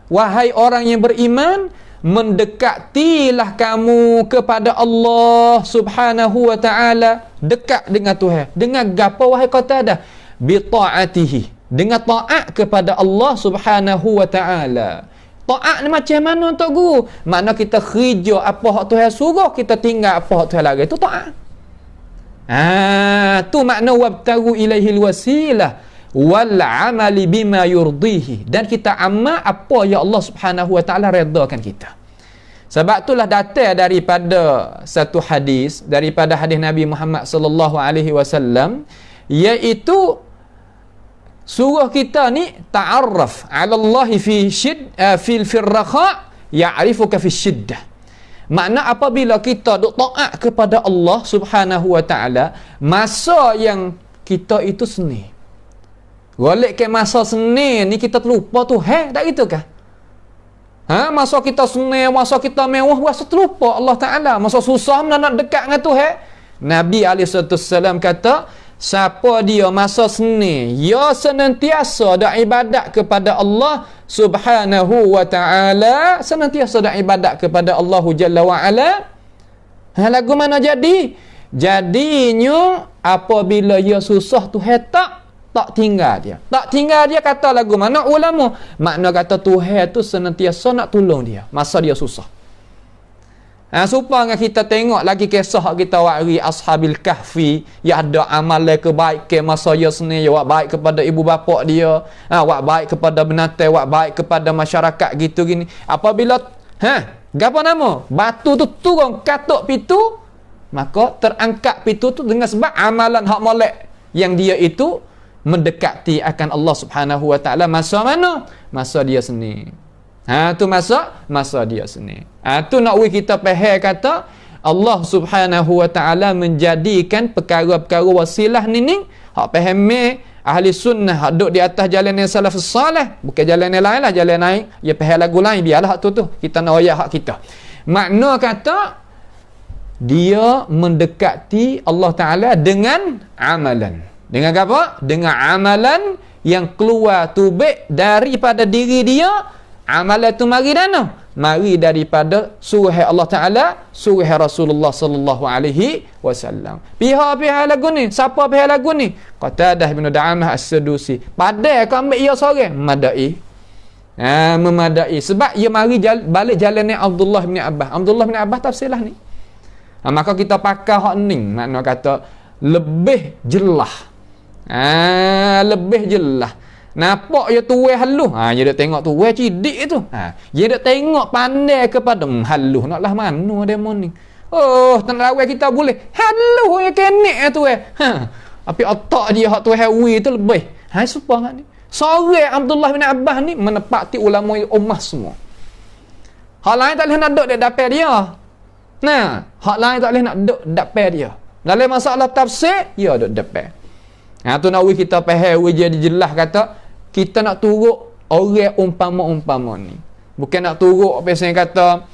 wahai orang yang beriman, mendekatilah kamu kepada Allah Subhanahu wa ta'ala. Dekat dengan Tuhan. Dengan gapo wahai Qatadah? Bi ta'atihi. Dengan taat kepada Allah Subhanahu wa ta'ala. Taat ni macam mana Tok Guru? Makna kita kerja apa hak Tuhan suruh, kita tinggal apa hak Tuhan larang. Itu taat. Tu makna wabtagu ilaihil wasilah. wal amali bima yurdihi, dan kita amal apa yang Allah Subhanahu wa taala redakan kita. Sebab itulah datang daripada satu hadis, daripada hadis Nabi Muhammad sallallahu alaihi wasallam, iaitu suruh kita ni ta'arraf 'ala Allah fil firraha ya'rifuka fi syiddah. Makna apabila kita duk taat kepada Allah Subhanahu wa taala masa yang kita itu seni. Golek ke masa seni ni kita terlupa Tuhan, tak gitu kah? Masa kita seni, masa kita mewah, masa terlupa Allah Taala, masa susah nak dekat dengan Tuhan. Nabi SAW kata, siapa dia masa seni, ya senantiasa dak ibadat kepada Allah Subhanahu wa taala, senantiasa dak ibadat kepada Allah Jalla wa ala. Lagu mana jadi? Jadinya apabila ia susah Tuhan tak tinggal dia. Tak tinggal dia, kata lagu mana ulama. Makna kata Tuhan tu senantiasa nak tolong dia masa dia susah. Supaya kita tengok lagi kisah kita wari Ashabil Kahfi, yang ada amalan kebaikan masa dia seni, buat baik kepada ibu bapa dia, buat baik kepada binatang, buat baik kepada masyarakat gitu gini. Apabila gapo nama? Batu tu turun katuk pitu, maka terangkat pitu tu dengan sebab amalan hak molek yang dia itu mendekati akan Allah Subhanahu wa taala masa mana? Masa dia seni. Tu masa dia seni. Tu nak kita faham kata Allah Subhanahu wa taala menjadikan perkara-perkara wasilah ni hak faham ahli sunnah hak duduk di atas jalan yang salafus salih, bukan jalan yang lain lah, jalan lain ya faham lagu lain, biarlah hak tu kita nak ayat hak kita. Makna kata dia mendekati Allah taala dengan amalan. Dengan apa? Dengan amalan yang keluar tubik daripada diri dia. Amalan tu mari dana? Mari daripada suruh Allah Ta'ala, suruh Rasulullah sallallahu alaihi wasallam. Pihak-pihak lagu ni, siapa pihak lagu ni? Qatadah bin Da'amah As-Sadusi. Padahal kau ambil ia seorang, memadai. Memadai. Sebab ia mari balik jalan ni Abdullah bin Abbas. Abdullah bin Abbas tafsirlah ni. Maka kita pakai hak ni. Makna kata lebih jelas. Lebih jelas. Nampak dia tuai haluh. Dia dak tengok tuai cidik tu. Dia dak tengok pandai kepada haluh naklah mana demo ni. Tak lawan kita boleh. Haluh yang kenek tu Tapi otak dia hak tuai hawi tu lebih. Supaya ni. Seorang Abdullah bin Abbas ni menepati ulama ummah semua. Hak lain tak boleh nak duk dekat dapat dia. Hak lain tak boleh nak duk dapat dia. Dalam masalah tafsir, dia duk dapat. Tu nak kita faham jadi jelas kata kita nak turut orang umpama ni. Bukan nak turut pesan kata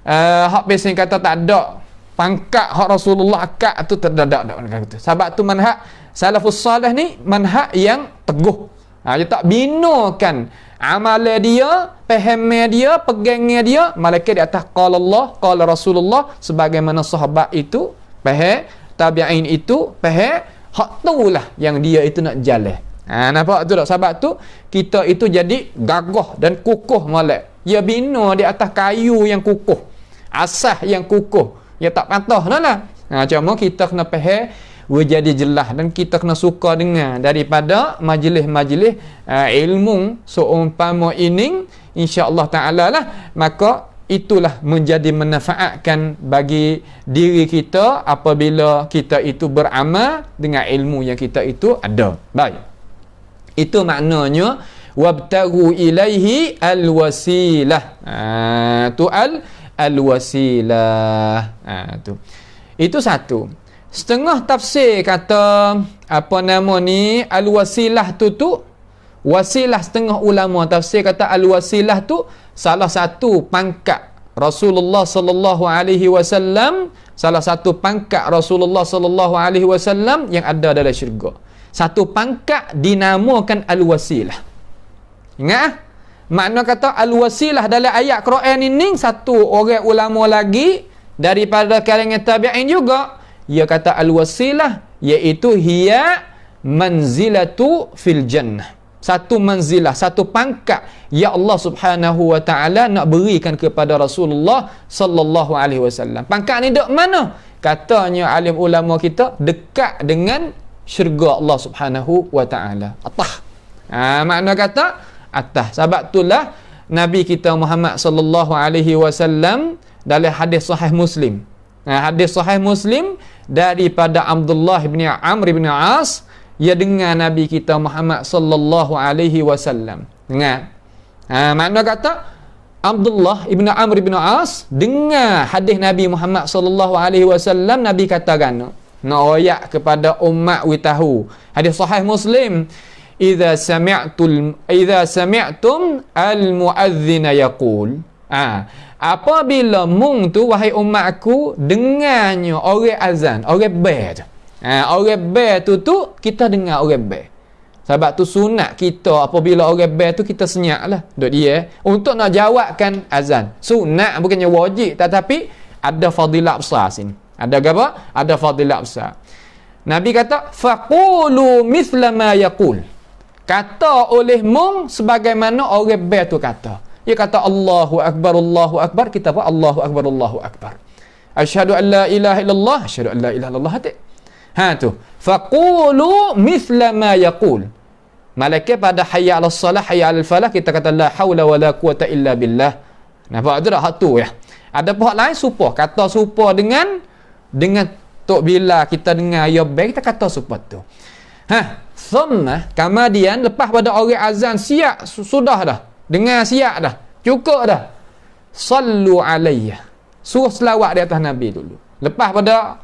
hak pesan kata tak ada pangkat hak Rasulullah akad tu terdadak kata. Sebab tu manhaj salafus salih ni manhaj yang teguh. Dia tak binakan amalan dia, fahaman dia, pegangnya dia malaikat di atas qala Allah, qala Rasulullah, sebagaimana sahabat itu faham, tabi'in itu faham. Hak tu lah yang dia itu nak jalan. Nampak tu tak? Sebab tu kita itu jadi gagah dan kukuh molek. Dia bina di atas kayu yang kukuh, asas yang kukuh. Dia tak patah lah. Cuma kita kena faham, jadi jelas, dan kita kena suka dengar daripada majlis-majlis ilmu seumpama ini, insya-Allah taala lah. Maka itulah menjadi manfaatkan bagi diri kita apabila kita itu beramal dengan ilmu yang kita itu ada. Baik. Itu maknanya wabtagu ilaihi alwasilah. Tu alwasilah. Tu. Itu satu. Setengah tafsir kata apa nama ni alwasilah tu wasilah, setengah ulama tafsir kata al-wasilah tu salah satu pangkat Rasulullah sallallahu alaihi wasallam, salah satu pangkat Rasulullah sallallahu alaihi wasallam yang ada dalam syurga. Satu pangkat dinamakan al-wasilah. Ingat? Makna kata al-wasilah dalam ayat Quran ini satu orang ulama lagi daripada kalangan tabi'in juga, dia kata al-wasilah iaitu hiya manzilatu fil jannah. Satu manzilah, satu pangkat ya Allah Subhanahu wa taala nak berikan kepada Rasulullah sallallahu alaihi wasallam. Pangkat ni dek mana? Katanya alim ulama kita dekat dengan syurga Allah Subhanahu wa taala. Atah. Makna kata atas. Sebab itulah Nabi kita Muhammad sallallahu alaihi wasallam dalam hadis sahih Muslim. Hadis sahih Muslim daripada Abdullah bin Amr bin As, ia dengar Nabi kita Muhammad sallallahu alaihi wasallam. Dengar. Makna kata Abdullah ibn Amr bin As dengar hadis Nabi Muhammad sallallahu alaihi wasallam. Nabi katakan nak royak kepada umat we tahu. Hadis sahih Muslim, idza sami'tum al-muadzin yaqul. Apabila mung tu wahai umat aku dengarnya orang azan, orang bel. Orang bel tu kita dengar orang bel. Sebab tu sunat kita apabila orang bel tu kita senyaplah duk dia untuk nak jawabkan azan. Sunat bukannya wajib, tetapi ada fadilah besar sini. Ada apa? Ada fadilah besar. Nabi kata faqulu mithla ma yaqul. Kata oleh mung sebagaimana orang bel tu kata. Dia kata Allahu akbar, kita pun Allahu akbar. Asyhadu an la ilaha illallah, asyhadu an la ilaha illallah. Tu. Faqulu mithla ma yaqul. Malaikat pada hayya 'alas salah, hayya 'alal falah, kita kata la haula wala quwata illa billah. Nampak tu dah hak tu ya. Ada pihak lain serupa, kata serupa dengan tok bila kita dengar ya baik kita kata serupa tu. Thumma kemudian lepas pada orang azan siap sudah dah. Dengar siap dah. Cukup dah. Sallu alayya. Suruh selawat di atas Nabi dulu. Lepas pada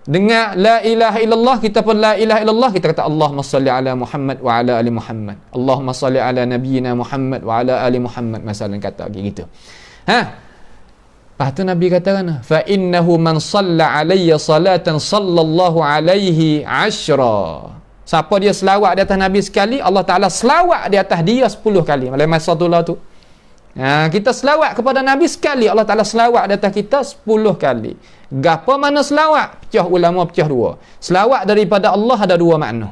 dengar la ilaha illallah, kita pun la ilaha illallah, kita kata Allahumma salli ala Muhammad wa ala ali Muhammad. Allahumma salli ala nabiyyina Muhammad wa ala ali Muhammad. Masalah kata gitu. Lepas tu Nabi katakan fa innahu man salla alayya salatan sallallahu alaihi 10. Siapa dia selawat di atas Nabi sekali, Allah Ta'ala selawat di atas dia 10 kali. Malam masa tu lah tu. Kita selawat kepada Nabi sekali, Allah Ta'ala selawat di atas kita 10 kali. Gapa mana selawat? Pecah ulama pecah dua. Selawat daripada Allah ada dua makna.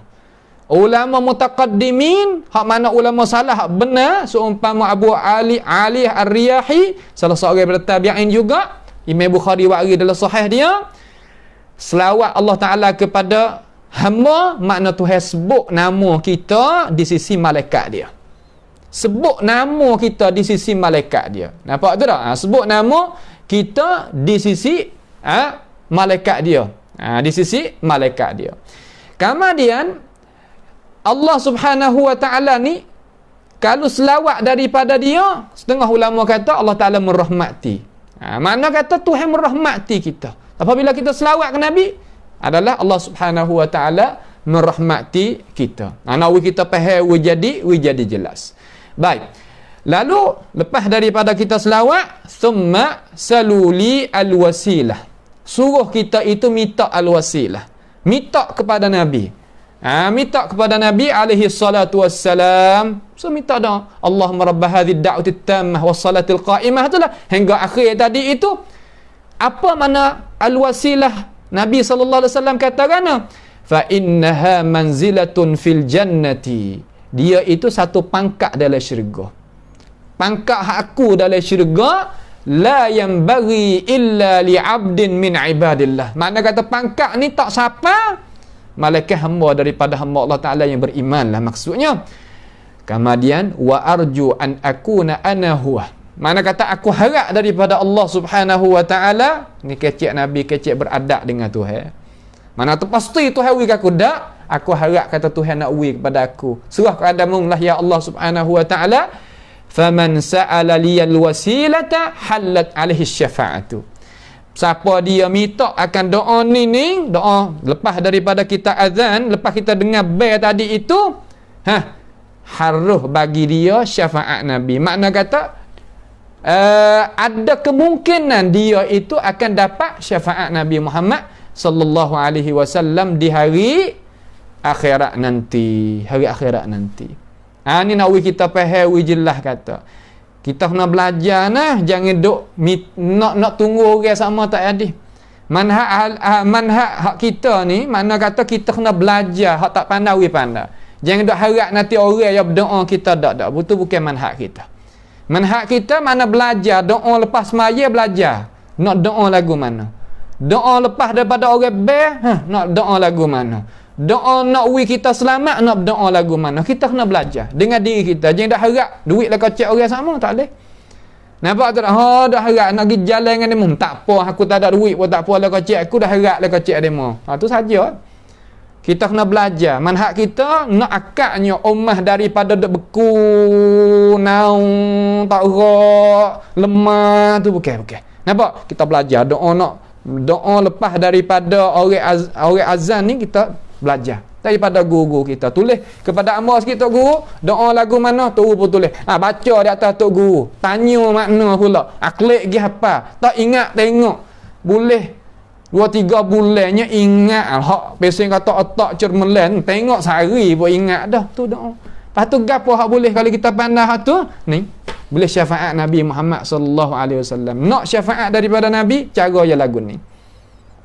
Ulama mutaqaddimin, hak mana ulama salah, hak benar, seumpama Abu Ali Ar-Riyahi, salah seorang daripada tabi'in juga, Imam Bukhari wari dalam sahih dia, selawat Allah Ta'ala kepada hamba, makna Tuhan sebut nama kita di sisi malaikat dia. Sebut nama kita di sisi malaikat dia. Nampak tu tak? Sebut nama kita di sisi malaikat dia. Di sisi malaikat dia. Kemudian Allah Subhanahu wa ta'ala ni kalau selawat daripada dia, setengah ulama kata Allah Ta'ala merahmati. Makna kata Tuhan merahmati kita. Apabila kita selawat ke Nabi, adalah Allah Subhanahu wa ta'ala merahmati kita. Nak kita faham jadi jelas. Baik. Lalu lepas daripada kita selawat, thumma saluli al-wasilah. Suruh kita itu minta al-wasilah. Minta kepada Nabi. Minta kepada Nabi alaihi salatu wassalam. So minta dah Allahumma rabb hadhihi ad-da'wati at-tammah was-salatil qa'imah, itulah hingga akhir tadi itu. Apa makna al-wasilah? Nabi SAW katakan fa innaha manzilatun fil jannati. Dia itu satu pangkat dalam syurga. Pangkat aku dalam syurga la yanbaghi illa li'abdin min ibadillah. Makna kata pangkat ni tak siapa malaikat hamba daripada hamba Allah Ta'ala yang beriman lah maksudnya. Kemudian wa arju an akuna ana huwa. Mana kata aku harap daripada Allah Subhanahu wa ta'ala. Ni kecik Nabi, kecik beradab dengan Tuhan. Mana tu pasti Tuhan wui aku dak. Aku harap kata Tuhan nak wui kepada aku. Surah kepada munglah ya Allah Subhanahu wa ta'ala. Faman sa'ala liyal wasilata halat alaihi syafa'atu. Siapa dia minta akan doa ni, doa lepas daripada kita azan, lepas kita dengar bel tadi itu, harus bagi dia syafaat Nabi. Makna kata ada kemungkinan dia itu akan dapat syafaat Nabi Muhammad sallallahu alaihi wasallam di hari akhirat nanti. Hari akhirat nanti. Ni nak kita faham jelas kata. Kita kena belajar nah, jangan duk nak tunggu orang sama tak ada. Manhaj hak kita ni, mana kata kita kena belajar, hak tak pandai pandai. Jangan duk harap nanti orang yang berdoa kita tak. Betul bukan manhaj kita. Manhaj kita mana belajar, doa lepas semaya belajar. Nak doa lagu mana? Doa lepas daripada orang nak doa lagu mana? Doa nak kita selamat, nak doa lagu mana? Kita kena belajar dengan diri kita. Jangan dah harap duit lah kocek orang sama, tak boleh. Nampak tak? Dah harap nak pergi jalan dengan demo. Tak apa, aku tak ada duit pun tak apa lah kocek. Aku dah harap lah kocek demo. Tu saja. Kita kena belajar. Manhaj kita nak akaknya ummah daripada duk beku, naung, tak rak, lemah tu bukan. Nampak? Kita belajar doa lepas daripada orang azan ni kita belajar daripada guru kita. Tulis kepada amar sikit tok guru, doa lagu mana tu pun tulis. Baca di atas tok guru. Tanya makna pula. Klik gi apa? Tak ingat tengok. Boleh 2-3 bulannya ingat hak pesen kata otak cermelan, tengok sehari pun ingat dah tu doa. Lepas tu gapo hak boleh kalau kita pandai hak tu ni? Boleh syafaat Nabi Muhammad sallallahu alaihi wasallam. Nak syafaat daripada Nabi, cara je lagu ni.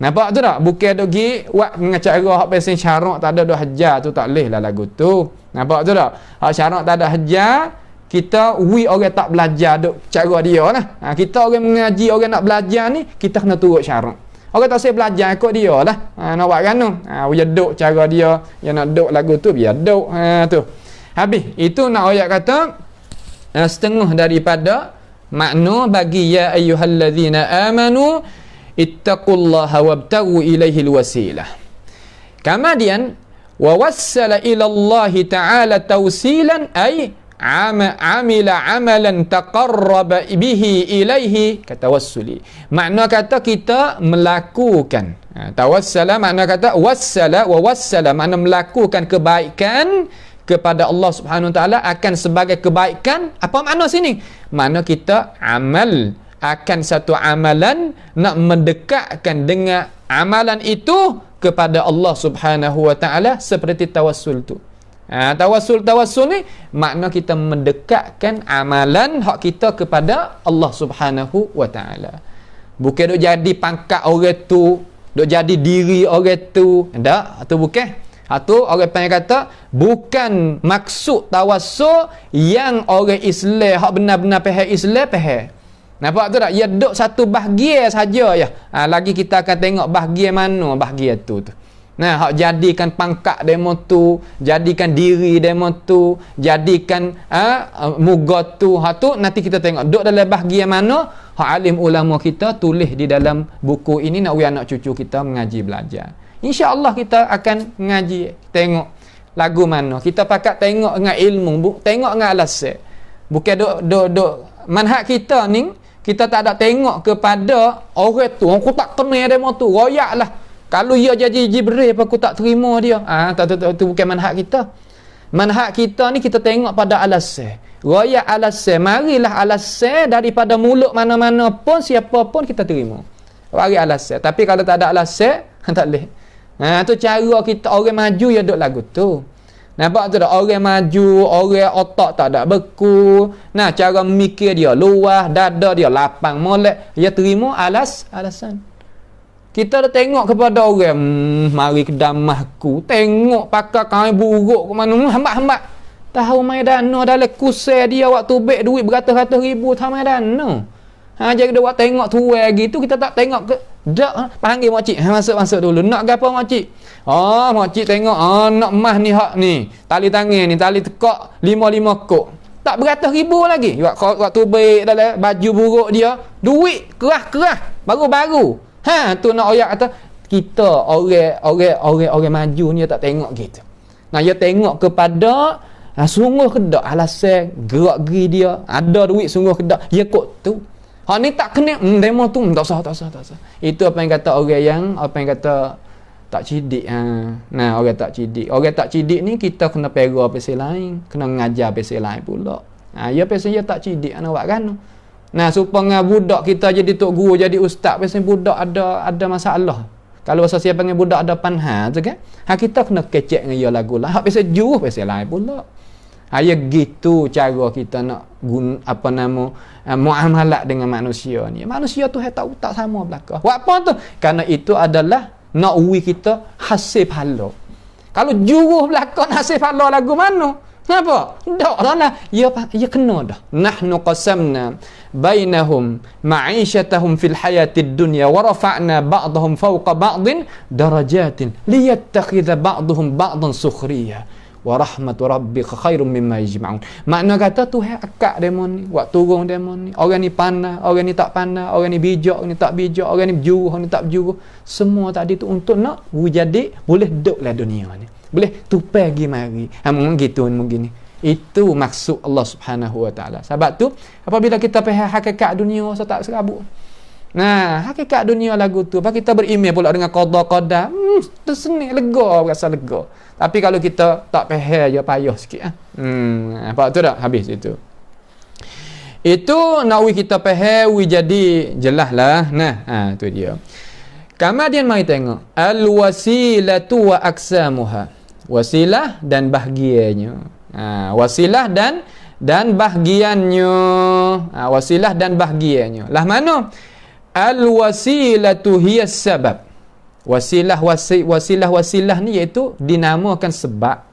Nampak tu tak? Bukan duk gi buat dengan cara hak pesen syarak tak ada dah hajar tu, tak leh lah lagu tu. Nampak tu tak? Hak syarak tak ada hajar, kita orang tak belajar duk cara dia lah. Kita orang mengaji, orang nak belajar ni, kita kena turut syarak. Orang tak saya belajar ikut dia lah. Nak buat kan tu? Dia duk cara dia, yang nak duk lagu tu biar duk. Tu. Habis. Itu nak ayat kata setengah daripada makna bagi ya ayyuhallazina amanu ittaqullaha wabtaghu ilaihil wasilah. Kemudian wa wassala ila Allah ta'ala tawsilan ay amila amalan taqarraba bihi ilaihi katawassuli. Makna kata kita melakukan tawassala, makna kata wassala wa wassala, makna melakukan kebaikan kepada Allah Subhanahu Wa Taala akan sebagai kebaikan. Apa makna sini? Makna kita amal akan satu amalan, nak mendekatkan dengan amalan itu kepada Allah Subhanahu Wa Taala seperti tawassul tu. Tawassul ni makna kita mendekatkan amalan hak kita kepada Allah Subhanahu Wa Taala. Bukan duk jadi pangkat orang tu, duk jadi diri orang tu. Tak, tu bukan. Tu orang panggil kata bukan maksud tawassul yang orang Islam hak benar-benar faham Islam faham. Nampak tu tak? Ya duk satu bahagian saja ya. Lagi kita akan tengok bahagian mana bahagian tu. Nah, hak jadikan pangkat demo tu, jadikan diri demo tu, jadikan muga tu. Hak tu nanti kita tengok duk dalam bahagian mana hak alim ulama kita tulis di dalam buku ini, nak anak cucu kita mengaji belajar. InsyaAllah kita akan mengaji, tengok lagu mana. Kita pakat tengok dengan ilmu, tengok dengan alasan. Bukan duk manhaj kita ni, kita tak ada tengok kepada orang tu. Aku tak kenal demo tu, royak lah. Kalau ia jadi Jibril, apa aku tak terima dia. Tu bukan manhaj kita. Manhaj kita ni kita tengok pada alasan. Royak alasan. Marilah alasan daripada mulut mana-mana pun, siapa pun kita terima. Bagi alasan. Tapi kalau tak ada alasan, tak boleh. Tu cara kita orang maju ya duk lagu tu. Nampak tu tak? Orang maju, orang otak tak ada beku. Nah, cara mikir dia luas, dada dia lapang molek, dia terima alasan. Kita dah tengok kepada orang, mari ke damahku, tengok pakai kain buruk ke mana, hambat-hambat. Tahu mai dana dalam kusai dia waktu beg duit beratus-ratus ribu, tahu mai dana. Jadi dia buat tengok tu gitu, kita tak tengok ke dak panggil makcik, masuk dulu. Nak gapo makcik? Makcik tengok nak emas ni hak ni. Tali tangan ni, tali tekak 5 kok. Tak beratus ribu lagi. Waktu baik dalam baju buruk dia, duit kerah baru-baru. Tu nak ayat kata kita orang maju ni tak tengok gitu. Nah, dia tengok kepada sungguh ke dak alasan gerak-geri dia, ada duit sungguh ke dak, dia kok tu. Hak ni tak kena demo tu tak sah. Itu apa yang kata orang yang kata tak cidik. Nah, orang tak cidik. Orang tak cidik ni kita kena pera pasal lain, kena mengajar pasal lain pula. Ya pasal dia tak cidik nak buat kan. Nah, supaya budak kita jadi tok guru, jadi ustaz, pasal budak ada masalah. Kalau bahasa siapa panggil budak ada panha tu kan. Kita kena kecek dengan dia lagu lah. Hak pasal juh pasal lain pula. Ya gitu cara kita nak guna muamalat dengan manusia ni. Manusia tu tak sama belaka. Buat apa tu? Karena itu adalah nak uwi kita hasil pahala. Kalau juruh belaka hasil pahala lagu mana? Kenapa? Tak lah. Ya kena dah. Nahnu qasamna bainahum ma'isyatahum fil hayatid dunya wa rafa'na ba'dahum fawqa ba'din darajatin liyattakhidha ba'dhum ba'dan sukhriya wa rahmatu rabbika khairum mimma yajma'un. Makna kata Tuhan akak demon ni, buat turun demon ni. Orang ni pandai, orang ni tak pandai, orang ni bijak, orang ni tak bijak, orang ni berjuru, orang ni tak berjuru. Semua tadi tu untuk nak jadi boleh duduklah dunia ni. Boleh tupai pergi mari. Mungkin gitu mungkin ni. Itu maksud Allah Subhanahu wa taala. Sebab tu apabila kita faham hakikat dunia saya tak serabut. Nah, hakikat dunia lagu tu. Apa kita berimej pula dengan qada-qadar. Tersenik, lega, rasa lega. Tapi kalau kita tak faham je payah sikit apa tu dah habis itu. Itu nak kita faham jadi jelaslah. Nah, tu dia. Kemudian mari tengok al-wasilatu wa aqsamuha. Wasilah dan bahagiannya. Wasilah dan bahagiannya. Wasilah dan bahagiannya. Lah mana? Al-wasilatu hiya sabab. Wasilah ni iaitu dinamakan sebab.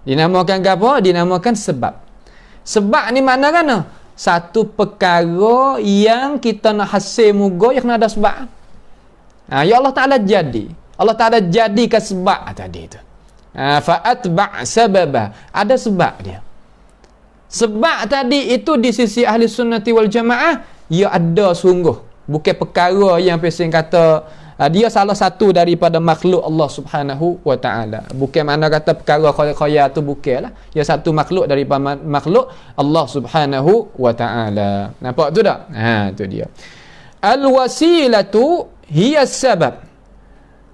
Dinamakan apa? Dinamakan sebab. Sebab ni makna kan? Satu perkara yang kita nak hasil moga yang kena ada sebab. Ya Allah Ta'ala jadi. Allah Ta'ala jadikan sebab tadi tu. Fa'atba' sababa. Ada sebab dia. Sebab tadi itu di sisi ahli sunnati wal jamaah, ia ada sungguh. Bukan perkara yang pesan kata dia salah satu daripada makhluk Allah Subhanahu wa taala. Bukan mana kata perkara khaya tu bukanlah. Dia satu makhluk daripada makhluk Allah Subhanahu wa taala. Nampak tu tak? Tu dia. Al-wasilatu hiya sabab.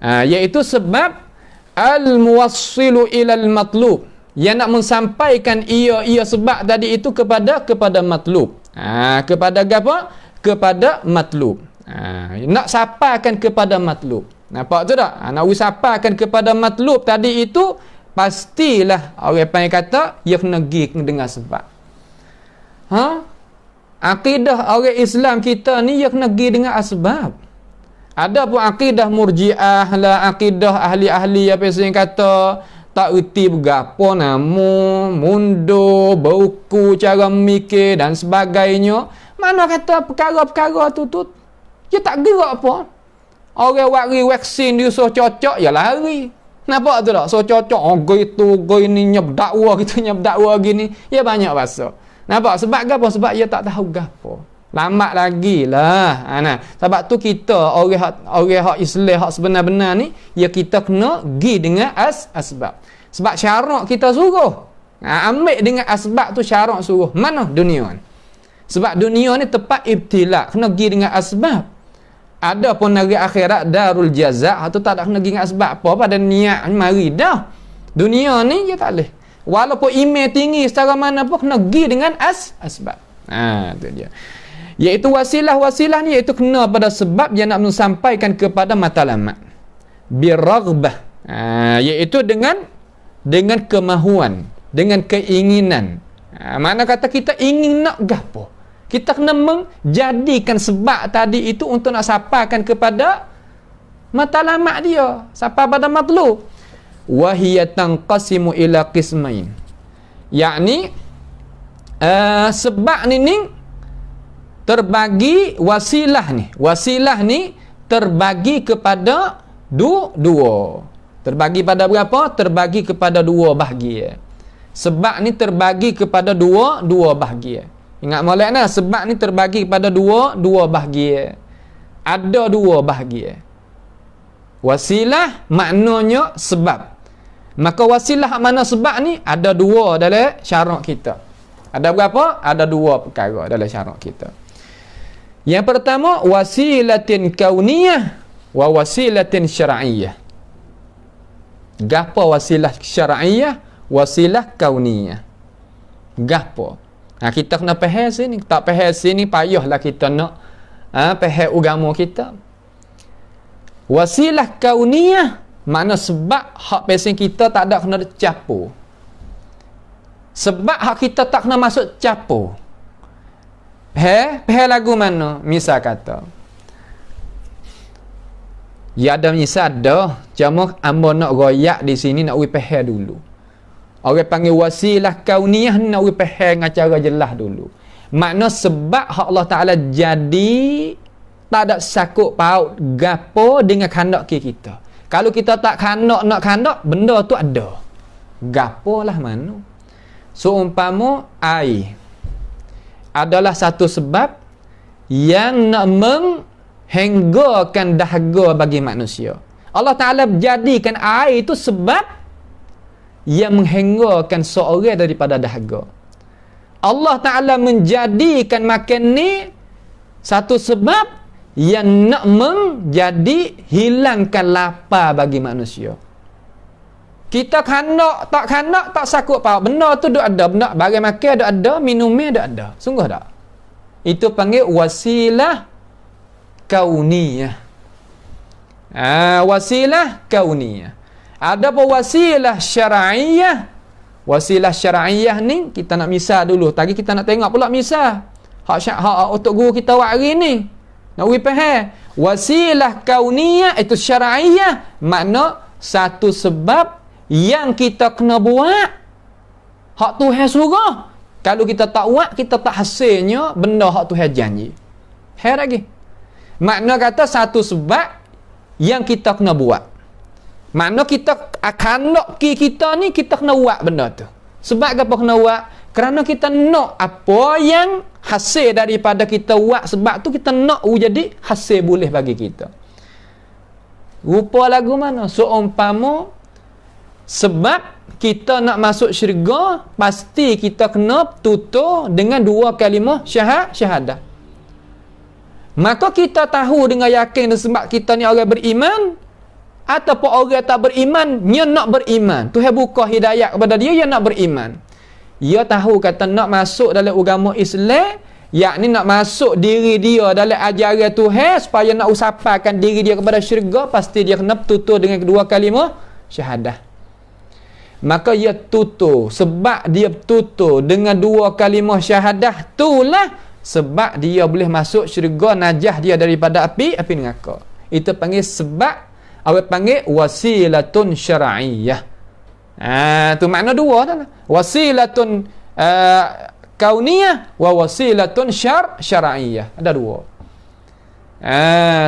Iaitu sebab al-muwassilu ilal matlub. Yang nak mensampaikan ia sebab tadi itu kepada matlub. Kepada apa? Kepada matlub. Nak sampaikan kepada matlub. Nampak tu tak? Nak sampaikan kepada matlub tadi itu pastilah orang panggil kata ia kena pergi dengan sebab. Akidah orang Islam kita ni ia kena pergi dengan asbab. Ada pun akidah murjiah lah, akidah ahli-ahli apa yang kata tak erti bergapo nama, mundur, buku, cara mikir dan sebagainya. Mana kata perkara-perkara tu dia tak gerak apa. Orang wari vaksin dia so cocok, ya lari. Nampak tu tak? So cocok, goi ni nyep dakwa gitu, nyep dakwa gini. Ya banyak bahasa. Nampak? Sebab apa? Sebab dia tak tahu gapo. Lambat lagi lah. Sebab tu kita orang hak Islam hak sebenar-benar ni, ya kita kena pergi dengan asbab. Sebab syarak kita suruh. Ambil dengan asbab tu syarak suruh. Mana dunia ni? Sebab dunia ni tempat ibtila, kena pergi dengan asbab. Ada pun negeri akhirat darul jaza', tu tak ada kena pergi dengan asbab apa pada niat mari dah. Dunia ni dia tak boleh. Walaupun email tinggi secara mana pun kena pergi dengan asbab. Tu dia. Iaitu wasilah ni iaitu kena pada sebab yang nak menyampaikan kepada matlamat. Biraghbah. Iaitu dengan kemahuan, dengan keinginan. Mana kata kita ingin nak gapo? Kita kena menjadikan sebab tadi itu untuk nak sampaikan kepada matlamat dia, sampai pada matlub. Wa hiya tanqasimu ila qismain. Yakni sebab ni terbagi wasilah ni terbagi kepada dua. Terbagi pada berapa? Terbagi kepada dua bahagian. Sebab ni terbagi kepada dua bahagian. Ingat molek nah, sebab ni terbagi kepada dua bahagian. Ada dua bahagian. Wasilah maknanya sebab. Maka wasilah mana sebab ni ada dua dalam syarak kita. Ada berapa? Ada dua perkara dalam syarak kita. Yang pertama wasilatin kauniyah wa wasilatin syar'iyyah. Gapo wasilah syar'iyyah, wasilah kauniyah. Gapo? Kita kena faham sini. Tak faham sini payahlah kita nak faham agama kita. Wasilah kauniyah makna sebab hak pesen kita tak ada kena campur. Sebab hak kita tak kena masuk campur. Faham lagu mana? Misal kata ya ada misal ada cuma amba nak royak di sini nak faham dulu. Orang panggil wasilah kauniyah ni nak faham dengan cara jelas dulu. Makna sebab hak Allah Ta'ala jadi tak ada sakut paut gapo dengan kandak kita. Kalau kita tak nak kandak, benda tu ada. Gapo lah mana? Seumpama air adalah satu sebab yang nak menghenggakan dahaga bagi manusia. Allah Ta'ala jadikan air itu sebab yang menghenggakan seorang daripada dahaga. Allah Ta'ala menjadikan makan ni satu sebab yang nak menjadi hilangkan lapar bagi manusia. Kita kandak tak sakut paut. Benda tu duk ada, benda barang makan duk ada, minumnya duk ada. Sungguh tak? Itu panggil wasilah kauniyah. Wasilah kauniyah. Ada pun wasilah syar'iyah. Wasilah syar'iyah ni kita nak misal dulu. Tadi kita nak tengok pula misal. Hak untuk guru kita hari ni. Nak faham? Wasilah kauniyah itu syar'iyah, makna satu sebab yang kita kena buat. Hak Tuhan suruh. Kalau kita tak buat, kita tak hasilnya benda hak Tuhan janji. Hai lagi. Makna kata satu sebab yang kita kena buat. Makna kita akan nak kita ni kita kena buat benda tu. Sebab apa kena buat? Kerana kita nak apa yang hasil daripada kita buat, sebab tu kita nak jadi hasil boleh bagi kita. Rupa lagu mana? Seumpama sebab kita nak masuk syurga, pasti kita kena tutur dengan dua kalimah syahadah. Maka kita tahu dengan yakin sebab kita ni orang beriman, ataupun orang tak beriman, dia nak beriman. Tuhan buka hidayah kepada dia, dia nak beriman. Dia tahu kata nak masuk dalam agama Islam, yakni nak masuk diri dia dalam ajaran Tuhan supaya nak usapakan diri dia kepada syurga, pasti dia kena tutur dengan kedua kalimah syahadah. Maka dia tutur, sebab dia tutur dengan dua kalimah syahadah itulah sebab dia boleh masuk syurga, najah dia daripada api neraka. Itu panggil sebab, awak panggil wasilatun syar'iyah. Tu makna dua dah. Wasilatun kauniyah wa wasilatun syar'iyah. Ada dua.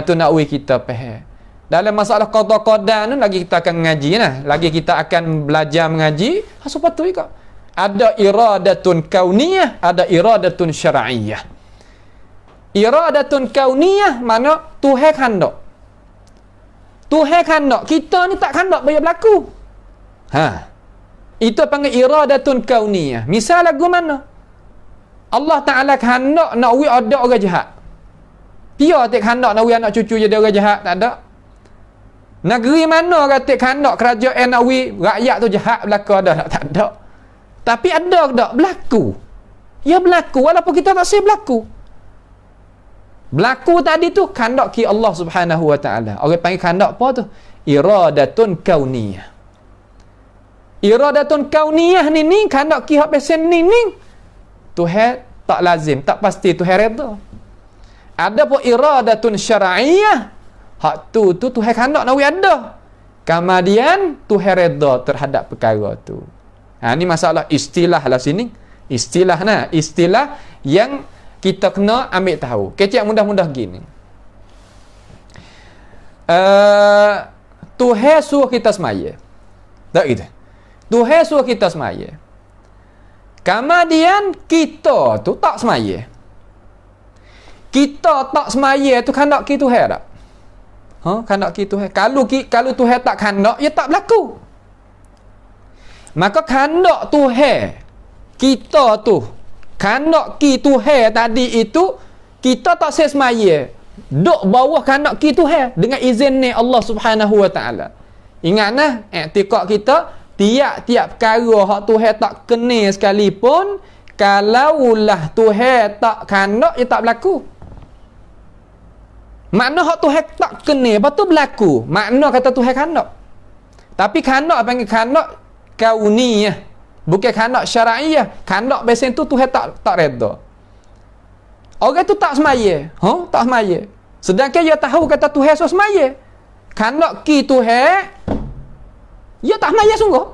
Tu nak kita faham. Dalam masalah qada ni lagi kita akan mengaji nah. Lagi kita akan belajar mengaji. Supaya tu juga. Ada iradatun kauniyah, ada iradatun syar'iyah. Iradatun kauniyah mana Tuhan kandak. Tuhan kandak. Kita ni tak kandak biar berlaku. Itu panggil iradatun kauniyah. Misal lagu mana? Allah Ta'ala kandak nak ada orang jahat. Dia tak kandak nak anak cucu jadi orang jahat, tak ada. Negeri mana kata kandak kerajaan nak rakyat tu jahat berlaku, ada tak ada. Tapi ada tak berlaku. Ya berlaku walaupun kita tak say berlaku. Berlaku tadi tu kandak ki Allah Subhanahu wa Ta'ala. Orang panggil kandak apa tu? Iradatun kauniyah. Iradatun kauniyah ni kandak ki hak pesen ni Tuhan tak lazim, tak pasti Tuhan redha. Ada pun iradatun syar'iyah. Hak tu Tuhan kandak nak ada. Kemudian Tuhan redha terhadap perkara tu. Ni masalah istilah lah sini. Istilah yang kita kena ambil tahu. Kecik mudah-mudah gini. Tuhan suruh kita semaya. Tak gitu. Tuhan suruh kita semaya. Kemudian kita tu tak semaya. Kita tak semaya tu kandak kita Tuhan tak? Kandak kita Tuhan. Kalau Tuhan tak kandak, ia tak berlaku. Maka kandak Tuhan kita tu, kandak ki Tuhan tadi itu kita tak semaya. Duk bawah kandak ki Tuhan dengan izin ni Allah Subhanahu wa Ta'ala. Ingatlah i'tiqad kita tiap-tiap perkara hak Tuhan tak kena sekalipun, kalaulah Tuhan tak kandak, ia tak berlaku. Makna hak Tuhan tak kena, lepas tu berlaku. Makna kata Tuhan kandak. Tapi kandak panggil kandak kauniyah. Bukan kandak syar'iyah. Kandak biasa tu Tuhan tak redha. Orang tu tak semaya. Tak semaya. Sedangkan dia tahu kata Tuhan suruh semaya. Kandak ki Tuhan, dia tak semaya sungguh.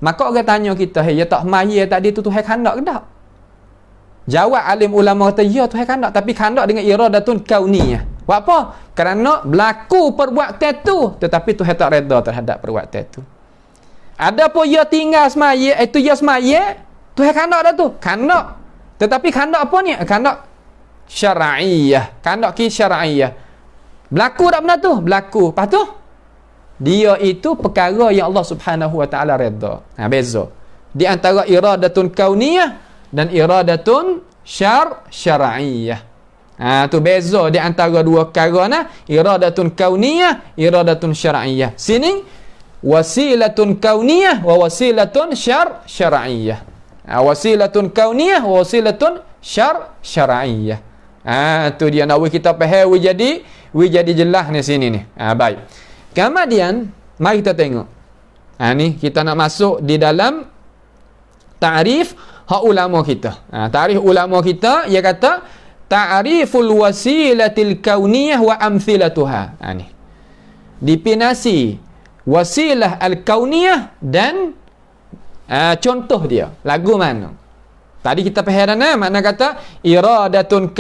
Maka orang tanya kita, dia tak semaya tadi tu Tuhan kandak ke tak? Jawab alim ulama kata, ya Tuhan kandak, tapi kandak dengan iradatun kauniyah. Buat apa? Kerana berlaku perbuatan tu, tetapi Tuhan tak reda terhadap perbuatan tu. Ada pun ia tinggal semaya, itu ia semaya, Tuhan kandak dah tu. Kandak. Tetapi kandak apa ni? Kandak syar'iyah. Kandak ki syar'iyah. Berlaku tak benda tu? Berlaku. Lepas tu, dia itu perkara yang Allah Subhanahu wa ta'ala reda. Beza. Di antara iradatun kauniyah dan iradatun syar'iyah. Tu beza di antara dua perkara nah, iradatun kauniyah, iradatun syar'iyah. Sini wasilatun kauniyah wa wasilatun syar'iyah. Wasilatun kauniyah wa wasilatun syar'iyah. Tu dia nak kita faham jadi jelas ni sini ni. Baik. Kemudian mari kita tengok. Ni kita nak masuk di dalam ta'rif hak ulama kita. Ta'rif ulama kita, ia kata ta'riful wasilatil kauniyah wa amthilatuha. Ni definisi wasilah al-kauniyah dan contoh dia. Lagu mana? Tadi kita faham dah, makna kata iradatun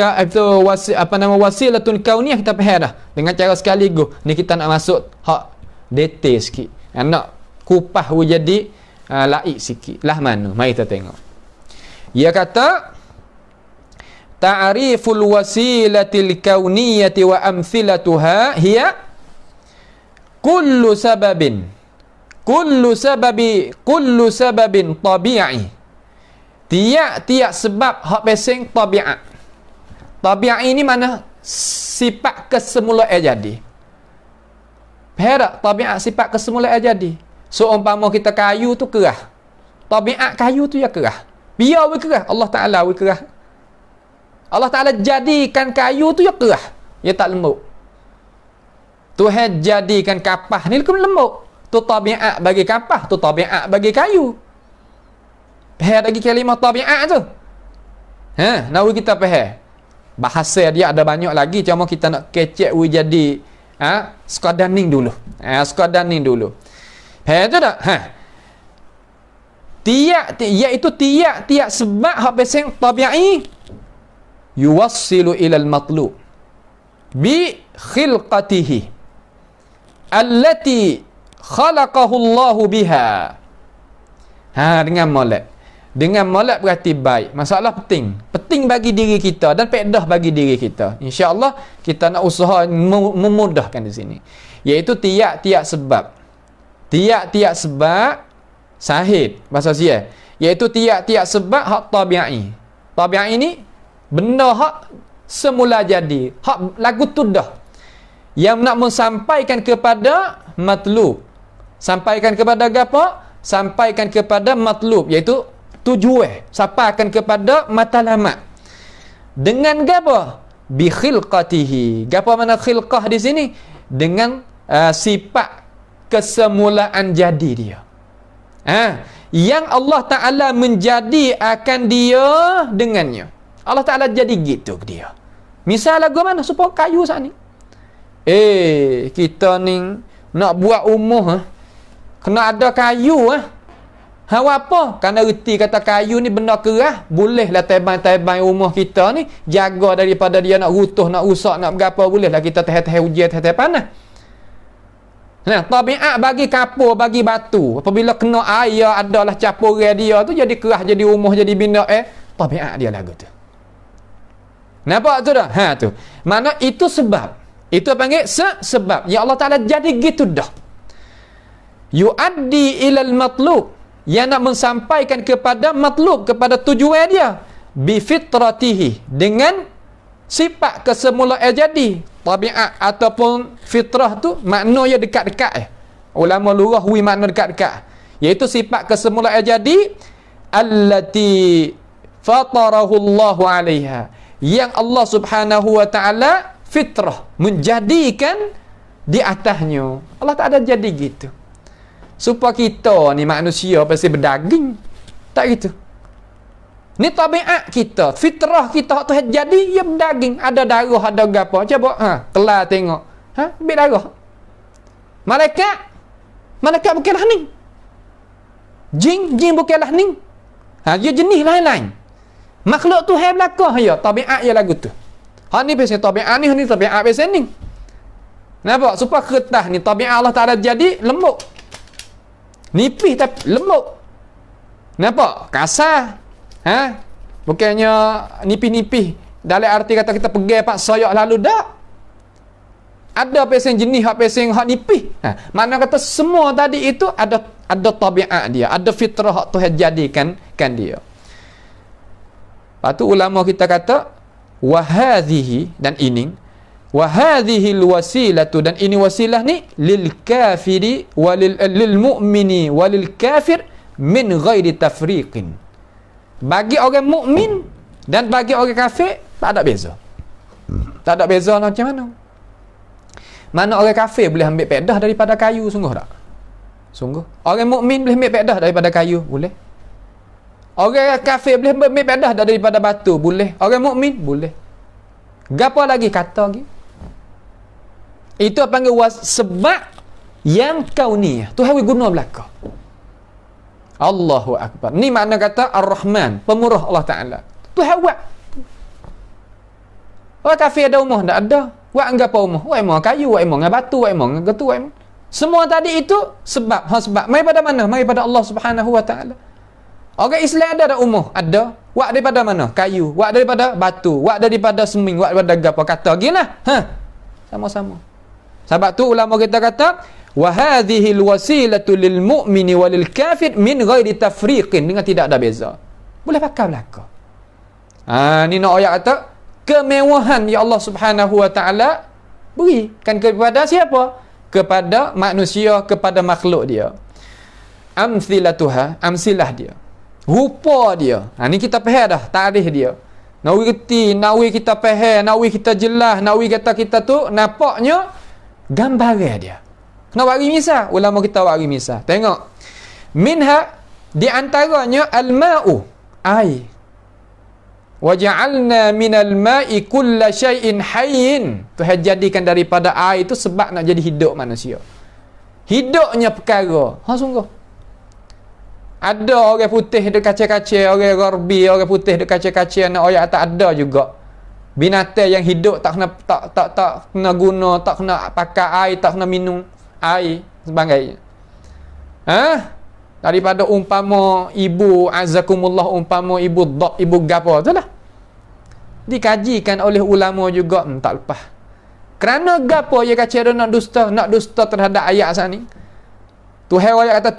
wasilatun kauniyah kita faham dah dengan cara sekaligus. Ni kita nak masuk hak detail sikit. Nak kupah jadi laik sikit. Lah mana? Mari kita tengok. Ia kata ta'riful wasilatil kauniyati wa amthilatuha hiya kullu sababin tabi'i. Tiap-tiap sebab hak pesing tabiat. Tabiat ini mana? Sifat kesemula jadi. Perak tabiat sifat kesemula jadi. Seumpama kita kayu tu kerah. Tabiat kayu tu ya kerah. Biar we kerah, Allah Taala we kerah. Allah Taala jadikan kayu tu ya kerah. Ya tak lembut. Tuhan jadikan kapah ni lembut. Tu tabiat bagi kapah, tu tabiat bagi kayu. Faham lagi kalimah tabiat tu? Nak kita faham. Bahasa dia ada banyak lagi, cuma kita nak kecek we jadi sekadar ning dulu. Sekadar ning dulu. Faham tu tak? Iaitu tiap sebab hak pesing tabi'i yuwassilu ilal matlub bi khilqatihi allati khalaqahu Allah biha. Dengan molek berarti baik. Masalah penting bagi diri kita dan faedah bagi diri kita. Insya-Allah kita nak usaha memudahkan di sini. Iaitu tiap-tiap sebab sahih bahasa sia. Iaitu tiap-tiap sebab hak tabi'i. Tabi'i ni benda hak semula jadi, hak lagu tu dah. Yang nak menyampaikan kepada matlub. Sampaikan kepada apa? Sampaikan kepada matlub, iaitu tujuan. Sampaikan kepada matlamat. Dengan apa? Bi khilqatihi. Apa mana khilqah di sini? Dengan sifat kesemulaan jadi dia. Yang Allah Ta'ala menjadi akan dia dengannya. Allah Ta'ala jadi gitu ke dia. Misal lagu mana? Supaya kayu saat ni. Kita ni nak buat rumah, kena ada kayu. Apa? Kerana reti kata kayu ni benda kerah, bolehlah teban-teban rumah kita ni jaga daripada dia nak rutuh, nak rusak, nak berapa, bolehlah kita teh-teh hujan, teh-teh panas. Tabiat bagi kapur, bagi batu, apabila kena air adalah capuran dia tu jadi kerah, jadi rumah, jadi bina. Tabiat dia lagu tu. Nampak tu dah? Tu. Mana itu sebab. Itu panggil sebab. Ya Allah Ta'ala jadi gitu dah. Yu'addi ilal matlub. Yang nak mensampaikan kepada matlub, kepada tujuan dia. Bifitratihi. Dengan sifat kesemula jadi. Tabiat ataupun fitrah tu maknanya dekat-dekat. Ulama lurah wi makna dekat-dekat. Iaitu sifat kesemula jadi. Allati fatarahu Allah alaiha. Yang Allah Subhanahu wa Ta'ala fitrah menjadikan di atasnya. Allah tak ada jadi gitu. Supaya kita ni manusia pasti berdaging. Tak gitu. Ni tabiat kita, fitrah kita tu jadi ia berdaging, ada darah, ada gapo. Coba kelar tengok. Ambil darah. Malaikat bukanlah ni. Jin bukanlah ni. Dia jenis lain-lain. Makhluk Tuhan belakang ya, tabiat ya lagu tu. Hak ni pasal tabiat ni, ni tabiat pasal ni. Nampak? Supaya kertas ni tabiat Allah Taala jadi lembut. Nipis tapi lembut. Nampak? Kasar. Ha? Bukannya nipis-nipis dalam arti kata kita pegang pak soyak lalu dak. Ada pasal jenis hak pasal hak nipis. Ha, mana kata semua tadi itu ada tabiat dia, ada fitrah hak Tuhan jadikan dia. Lepas tu ulama kita kata wa hadhihi, dan ini wa hadhihi alwasilatu, dan ini wasilah ni lil kafiri wa lil mu'mini wa lil kafir min ghairi tafriqin. Bagi orang mukmin dan bagi orang kafir tak ada beza. Tak ada beza macam mana? Mana orang kafir boleh ambil pedah daripada kayu, sungguh tak? Sungguh. Orang mukmin boleh ambil pedah daripada kayu, boleh. Orang kafir boleh ambil pedah daripada batu, boleh. Orang mukmin boleh. Gapo lagi kata lagi? Itu apa panggil sebab yang kauniyah. Tuhan guna belaka. Allahu Akbar. Ni makna kata Ar-Rahman, pemurah Allah Ta'ala. Tuhan buat. Orang kafir ada umur? Tak ada. Buat anggap apa umur? Buat umur kayu, buat umur dengan batu, buat umur dengan getu, buat umur. Semua tadi itu sebab. Sebab. Mari pada mana? Mari pada Allah Subhanahu Wa Ta'ala. Orang Islam ada umur? Ada. Buat daripada mana? Kayu. Buat daripada batu. Buat daripada seming. Buat daripada gapa. Kata gila. Sama-sama. Sebab tu ulama kita kata wa hadhihi alwasilatu lil mu'mini wa lil kafir min ghairi tafriqin, dengan tidak ada beza. Boleh pakai belaka. Ni nak ayat kata kemewahan ya Allah Subhanahu Wa Ta'ala berikan kepada siapa? Kepada manusia, kepada makhluk dia. Amthilatuha, amsilah dia. Rupa dia. Ni kita faham dah tarikh dia. Nawi reti, nawi kita faham, nawi kita jelas, nawi kata kita tu nampaknya gambaran dia. Kena bagi misal, ulama kita bagi misal. Tengok. Minha, di antaranya al-ma'u, air. Wa ja'alna minal ma'i kulla syai'in hayyin. Tuhan jadikan daripada air itu sebab nak jadi hidup manusia. Hidupnya perkara. Sungguh. Ada orang putih dek kaca-kaca, orang Gharbi, orang putih dek kaca-kaca, nak ayat tak ada juga. Binatang yang hidup tak kena guna, tak kena pakai air, tak kena minum air sebagainya. Daripada umpama ibu azakumullah, umpama ibu dhab, ibu gapo itulah. Dikajikan oleh ulama juga, tak lepas. Kerana gapo dia kata nak dusta terhadap ayat sana ni. Tuhan ayat kata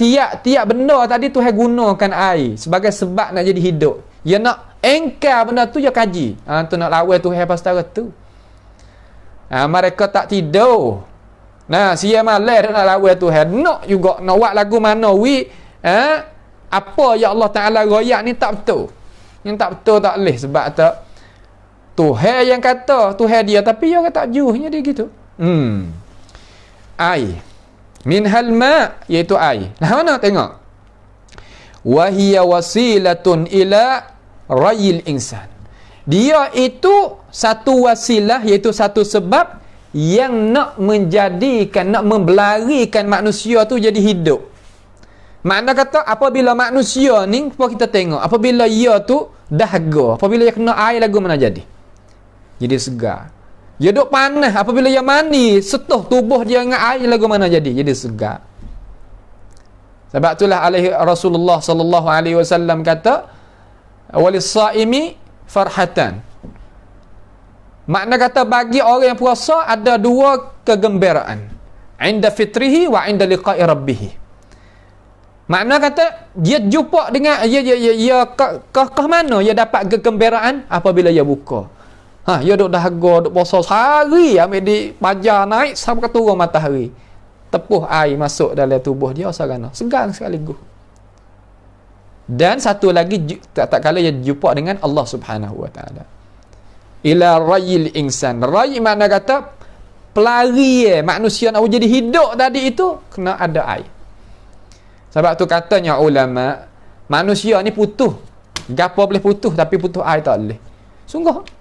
tiap benda tadi Tuhan gunakan air sebagai sebab nak jadi hidup. Ya nak engkar benda tu, ya kaji. Tu nak lawan Tuhan pasal tu. Mereka tak tidur. Sia malam nak lawan Tuhan. Nak juga nak buat lagu mana apa ya Allah Ta'ala royak ni tak betul. Yang tak betul tak boleh, sebab tak Tuhan yang kata Tuhan dia, tapi dia kata juhnya dia gitu. Air. Minhal ma', iaitu air. Mana tengok? Wa hiya wasilatun ila rayil insan. Dia itu satu wasilah, iaitu satu sebab yang nak menjadikan, nak membelarikan manusia tu jadi hidup. Makna kata apabila manusia ni, apa kita tengok, apabila ia tu dahaga, apabila ia kena air lagu mana jadi? Jadi segar. Dia duk panas, apabila dia mandi, setuh tubuh dia dengan air lagu mana jadi? Jadi segar. Sebab itulah Rasulullah sallallahu alaihi wasallam kata walis-saimi farhatan. Makna kata bagi orang yang puasa ada dua kegembiraan. Inda fitrihi wa inda liqa'i rabbih. Makna kata dia jumpa dengan dia ke mana dia dapat kegembiraan? Apabila dia buka. Dia duduk dahaga, duduk puasa sehari, ambil di pajar naik sampai ke turun matahari. Tepuh air masuk dalam tubuh dia, sarana segar sekaligus. Dan satu lagi, tak kala dia jumpa dengan Allah Subhanahu Wa Ta'ala. Ila rayil insan. Ray makna kata pelari manusia nak jadi hidup tadi itu kena ada air. Sebab tu katanya ulama, manusia ni putus. Gapo boleh putus, tapi putus air tak boleh. Sungguh.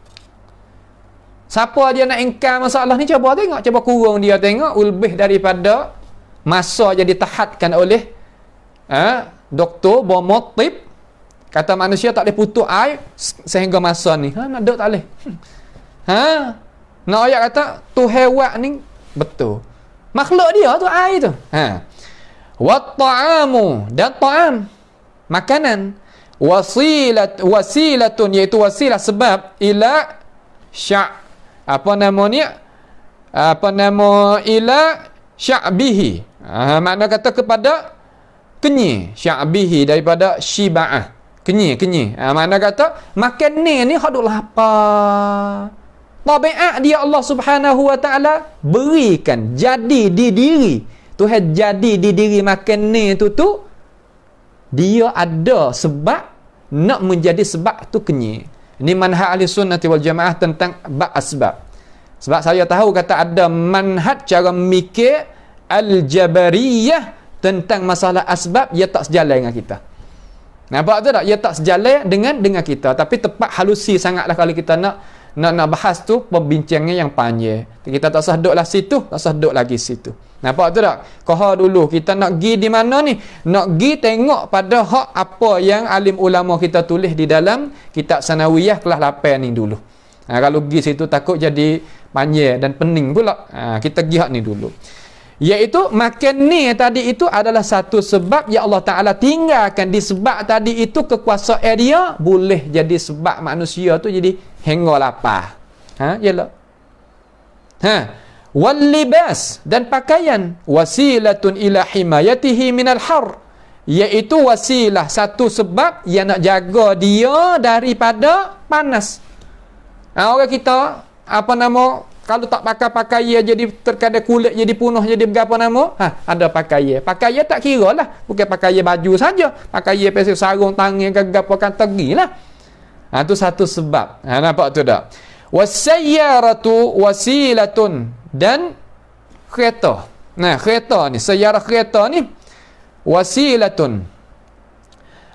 Siapa dia nak ingkar masalah ni, cuba tengok, cuba kurung dia tengok lebih daripada masa yang ditahadkan oleh doktor, bomotip, Kata manusia tak boleh putus air sehingga masa ni. Nak duk tak boleh. Nak ayat kata tu hewan ni betul. Makhluk dia tu air tu. Wat ta'amu, dan ta'am makanan, wasilatun, iaitu wasilah sebab ila ila sya'bihi. Makna kata kepada kenyir, sya'bihi daripada syiba'ah, kenyir. Makna kata makan ni hak duk lapar. Tabiat dia Allah Subhanahu wa taala berikan jadi di diri. Tuhan jadi di diri makan ni tu dia ada sebab nak menjadi sebab tu kenyir. Ini manhaj ahli sunnati wal jamaah tentang asbab. Sebab saya tahu kata ada manhaj cara mikir al-jabariyah tentang masalah asbab, ia tak sejalan dengan kita. Nampak tu tak? Ia tak sejalan dengan kita. Tapi tepat halusi sangatlah kalau kita nak bahas tu perbincangan yang panjang. Kita tak usah duduk lah situ, tak usah duduk lagi situ. Nampak tu tak? Koha dulu kita nak pergi di mana ni? Nak pergi tengok pada hak apa yang alim ulama kita tulis di dalam kitab Sanawiyah kelas 8 ni dulu. Kalau pergi situ takut jadi panjang dan pening pula. Kita pergi hak ni dulu. Iaitu makan ni tadi itu adalah satu sebab yang Allah Ta'ala tinggalkan. Di sebab tadi itu kekuasaan dia boleh jadi sebab manusia tu jadi hingga lapar. Yalah. Wal libas, dan pakaian, wasilatun ila himayatihi minal har, iaitu wasilah satu sebab yang nak jaga dia daripada panas. Orang kita kalau tak pakai pakaian jadi terkadang kulit jadi punah jadi berapa nama? Ada pakaian. Pakaian tak kira lah. Bukan pakaian baju saja. Pakaian pasal sarung tangan ke apa kan tegilah. Itu satu sebab. Nampak tu tak? Wasayyaratu wasilatun, dan kereta. Kereta ni, sayyarah kereta ni wasilatun.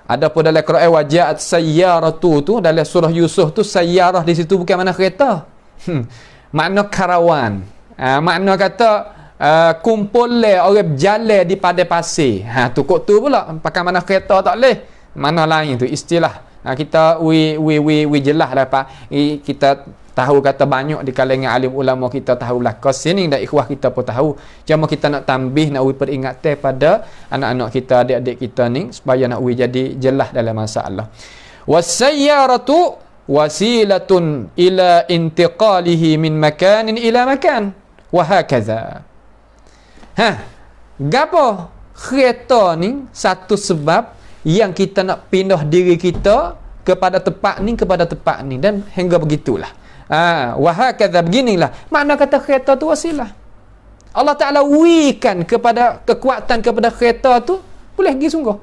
Ada pun dalam Quran waja'at sayyaratu tu dalam surah Yusuf tu, sayyarah di situ bukan mana kereta. Makna karawan. Makna kata kumpul orang berjalan di padang pasir. Tu kok tu pula pakai mana kereta tak boleh. Mana lain tu istilah. Kita we jelas lah Pak. Kita tahu kata banyak di kalangan alim ulama kita tahulah. Kasining dan ikhwah kita pun tahu. Cuma kita nak tambih, nak peringatan pada anak-anak kita, adik-adik kita ni supaya nak jadi jelas dalam masalah. Wasayyaratu wasilatun ila intiqalihi min makanin ila makan wa hakaza. Gapo kereta ni satu sebab yang kita nak pindah diri kita kepada tempat ni dan hingga begitulah. Wa hakaza, beginilah makna kata kereta tu wasilah. Allah Ta'ala wikan kepada kekuatan kepada kereta tu boleh pergi sungguh.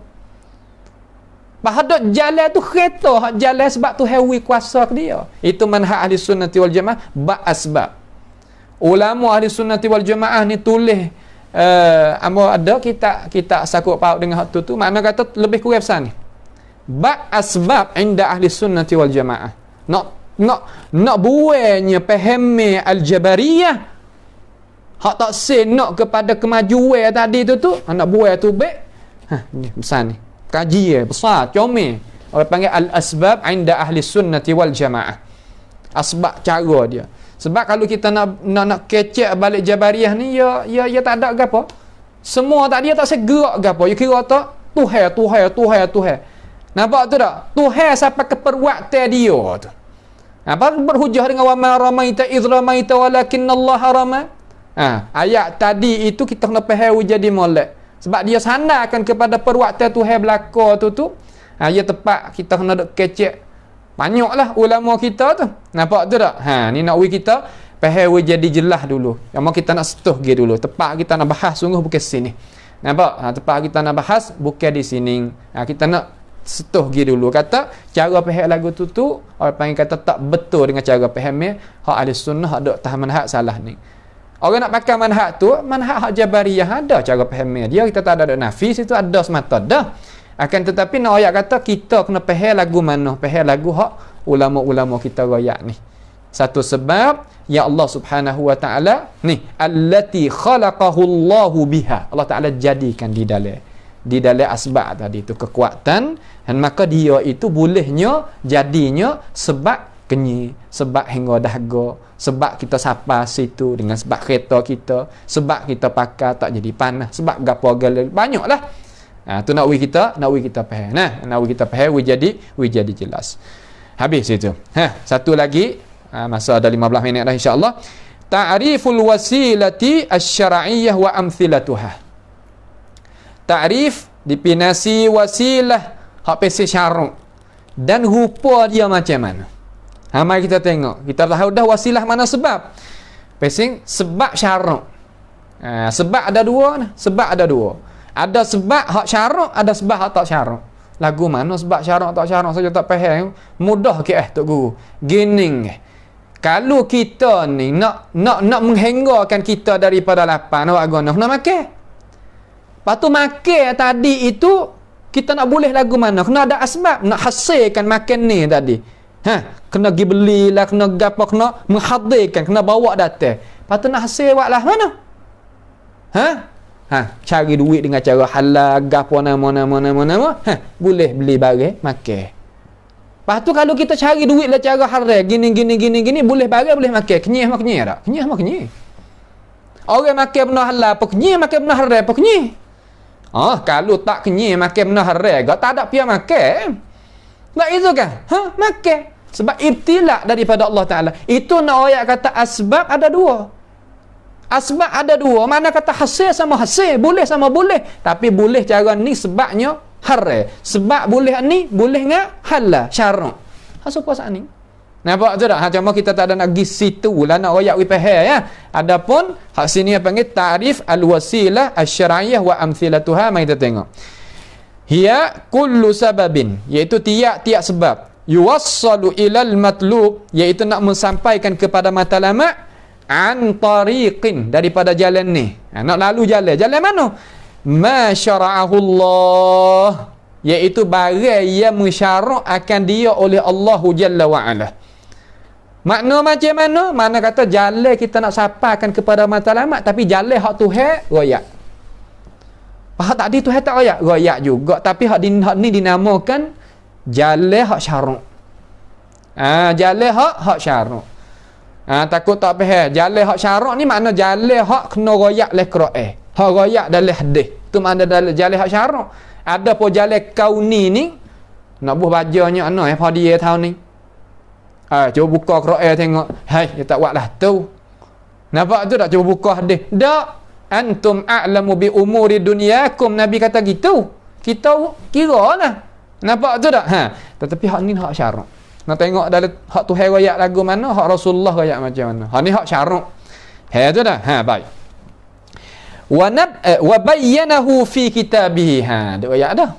Bahaduk jalan tu kereta jalan sebab tu hewi kuasa ke dia. Itu manhaj ahli sunnati wal jamaah asbab. Ulama ahli sunnati wal jamaah ni tulis ada kita sakut paut dengan hak tu makna kata lebih kurang besar ni. Asbab inda ahli sunnati wal jamaah. Nak buahnya pahami al-jabariyah. Hak tak senok kepada kemajuan tadi tu nak buah tu baik. Ni besar ni. Kaji besar, comel. Orang panggil al-asbab inda ahli sunnati wal jamaah. Asbab cara dia. Sebab kalau kita nak kecek balik Jabariyah ni, ya tak ada gapo. Semua tak dia tak segerak gapo. Ya kira tak Tuhan. Nampak tu tak? Tuhan sampai ke perbuatan dia tu. Apa berhujah dengan wa ma ramaita idh ramaita walakinnallaha rama. Ayat tadi itu kita kena faham jadi molek. Sebab dia sandarkan kepada perbuatan Tuhan belaka tu. Ya tepat kita kena duk kecek. Banyaklah ulama kita tu. Nampak tu tak? Ni nak kita faham jadi jelas dulu. Yang kita nak setuh gi dulu. Tepat kita nak bahas sungguh bukan sini. Nampak? Tepat kita nak bahas bukan di sini. Kita nak setuh gi dulu. Kata cara faham lagu tu orang panggil kata tak betul dengan cara fahamnya hak ahli sunnah hak dok tahan manhaj salah ni. Orang nak pakai manhaj tu, manhaj hak Jabariyah ada cara fahamnya. Dia kita tak ada nafi situ ada semata dah. Akan tetapi nak ayat kata kita kena faham lagu mana? Faham lagu hak ulama-ulama kita royak ni. Satu sebab ya Allah Subhanahu wa taala ni allati khalaqahu Allahu biha. Allah Taala jadikan di dalam di dalam asbab tadi tu kekuatan, dan maka dia itu bolehnya jadinya sebab kenyir, sebab hingga dahaga, sebab kita sapa situ dengan sebab kereta kita, sebab kita pakai tak jadi panas, sebab gapo gal banyaklah. Tu nak kita faham. Nak kita faham we jadi jelas. Habis itu. Satu lagi, masa ada 15 minit dah insya-Allah. Ta'riful wasilati asy-syar'iyyah wa amthilatuha. Ta'rif definisi wasilah hak pesi syarak dan rupa dia macam mana. Mari kita tengok. Kita tahu dah wasilah mana sebab. Pesi sebab syarak. Sebab ada dua. Sebab ada dua. Ada sebab hak syarak, ada sebab hak tak syarak. Lagu mana sebab syarak tak syarak saja tak faham. Mudah ke Tok Guru. Gini. Kalau kita ni nak menghenggarkan kita daripada lapar, nak agak nak makan. Lepas tu makan tadi itu kita nak boleh lagu mana? Kena ada asbab nak hasilkan makan ni tadi. Kena pergi belilah, kena gapo, kena menghadirkan, kena bawa datang. Lepas tu nak hasil buatlah mana? Cari duit dengan cara halal, gapo nama. Boleh beli barang makan. Lepas tu kalau kita cari duit lah cara haram, gini, boleh barang boleh makan. Kenyih mah kenyih tak? Kenyih mah kenyih. Orang makan benda halal apa kenyih, makan benda haram apa kenyih. Kalau tak kenyih makan benda haram, tak ada pihak makan. Tak itu kan? Makan. Sebab ibtilak daripada Allah Ta'ala. Itu nak ayat kata asbab ada dua. Asbab ada dua. Mana kata hasil sama hasil, boleh sama boleh. Tapi boleh cara ni sebabnya haram. Sebab boleh ni, boleh ngak halal, syarak. Hasil puasa ni. Nampak tu tak? Cuma kita tak ada nak pergi situ lah, nak ayat wipahaya ya. Adapun hak sini panggil ta'rif al-wasilah asy-syar'iyyah wa amthilatuha. Mari kita tengok. Hiya kullu sababin, iaitu tiap-tiap sebab. Yuwassalu ilal matlub, iaitu nak mensampaikan kepada matlamat an tariqin, daripada jalan ni. Nak lalu jalan mana? Ma syara'ahu Allah, iaitu barang yang mensyarak akan dia oleh Allah Jalla wa Ala. Makna macam mana? Mana kata jalan kita nak sampaikan kepada matlamat, tapi jalan hak Tuhan royak. Hak tadi Tuhan tak royak juga, tapi hak ni dinamakan jalan hak syarak. Jalan hak syarak. Takut tak faham. Jalan hak syarak ni makna jalan hak kena royak oleh Quran. Hak royak dalam hadis. Tu makna dalam jalan hak syarak. Ada pun jalan kauni ni nak buh bajanya ana pada dia tahun ni. Cuba buka Quran tengok. Hai, dia tak buatlah tu. Nampak tu tak? Cuba buka hadis. Tak. Antum a'lamu bi umuri dunyakum. Nabi kata gitu. Kita kira lah. Nampak tu tak? Tetapi hak ni hak syarak. Nak tengok dalam hak Tuhan royak lagu mana, hak Rasulullah royak macam mana. Hak ni hak syarak. Tu dah. Baik. Wa bayyanahu fi kitabih. Dia royak dah.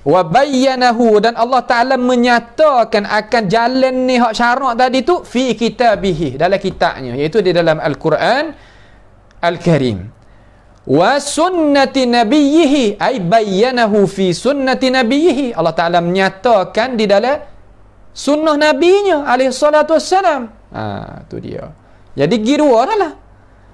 Wa bayyanahu, dan Allah Ta'ala menyatakan akan jalan ni hak syarak tadi tu fi kitabih, dalam kitabnya, iaitu di dalam Al-Quran Al-Karim. Wa sunnati nabiyhi, ay bayyanahu fi sunnati nabiyhi, Allah Ta'ala menyatakan di dalam sunnah nabinya alaihi salatu wassalam. Tu dia. Jadi girua dah lah.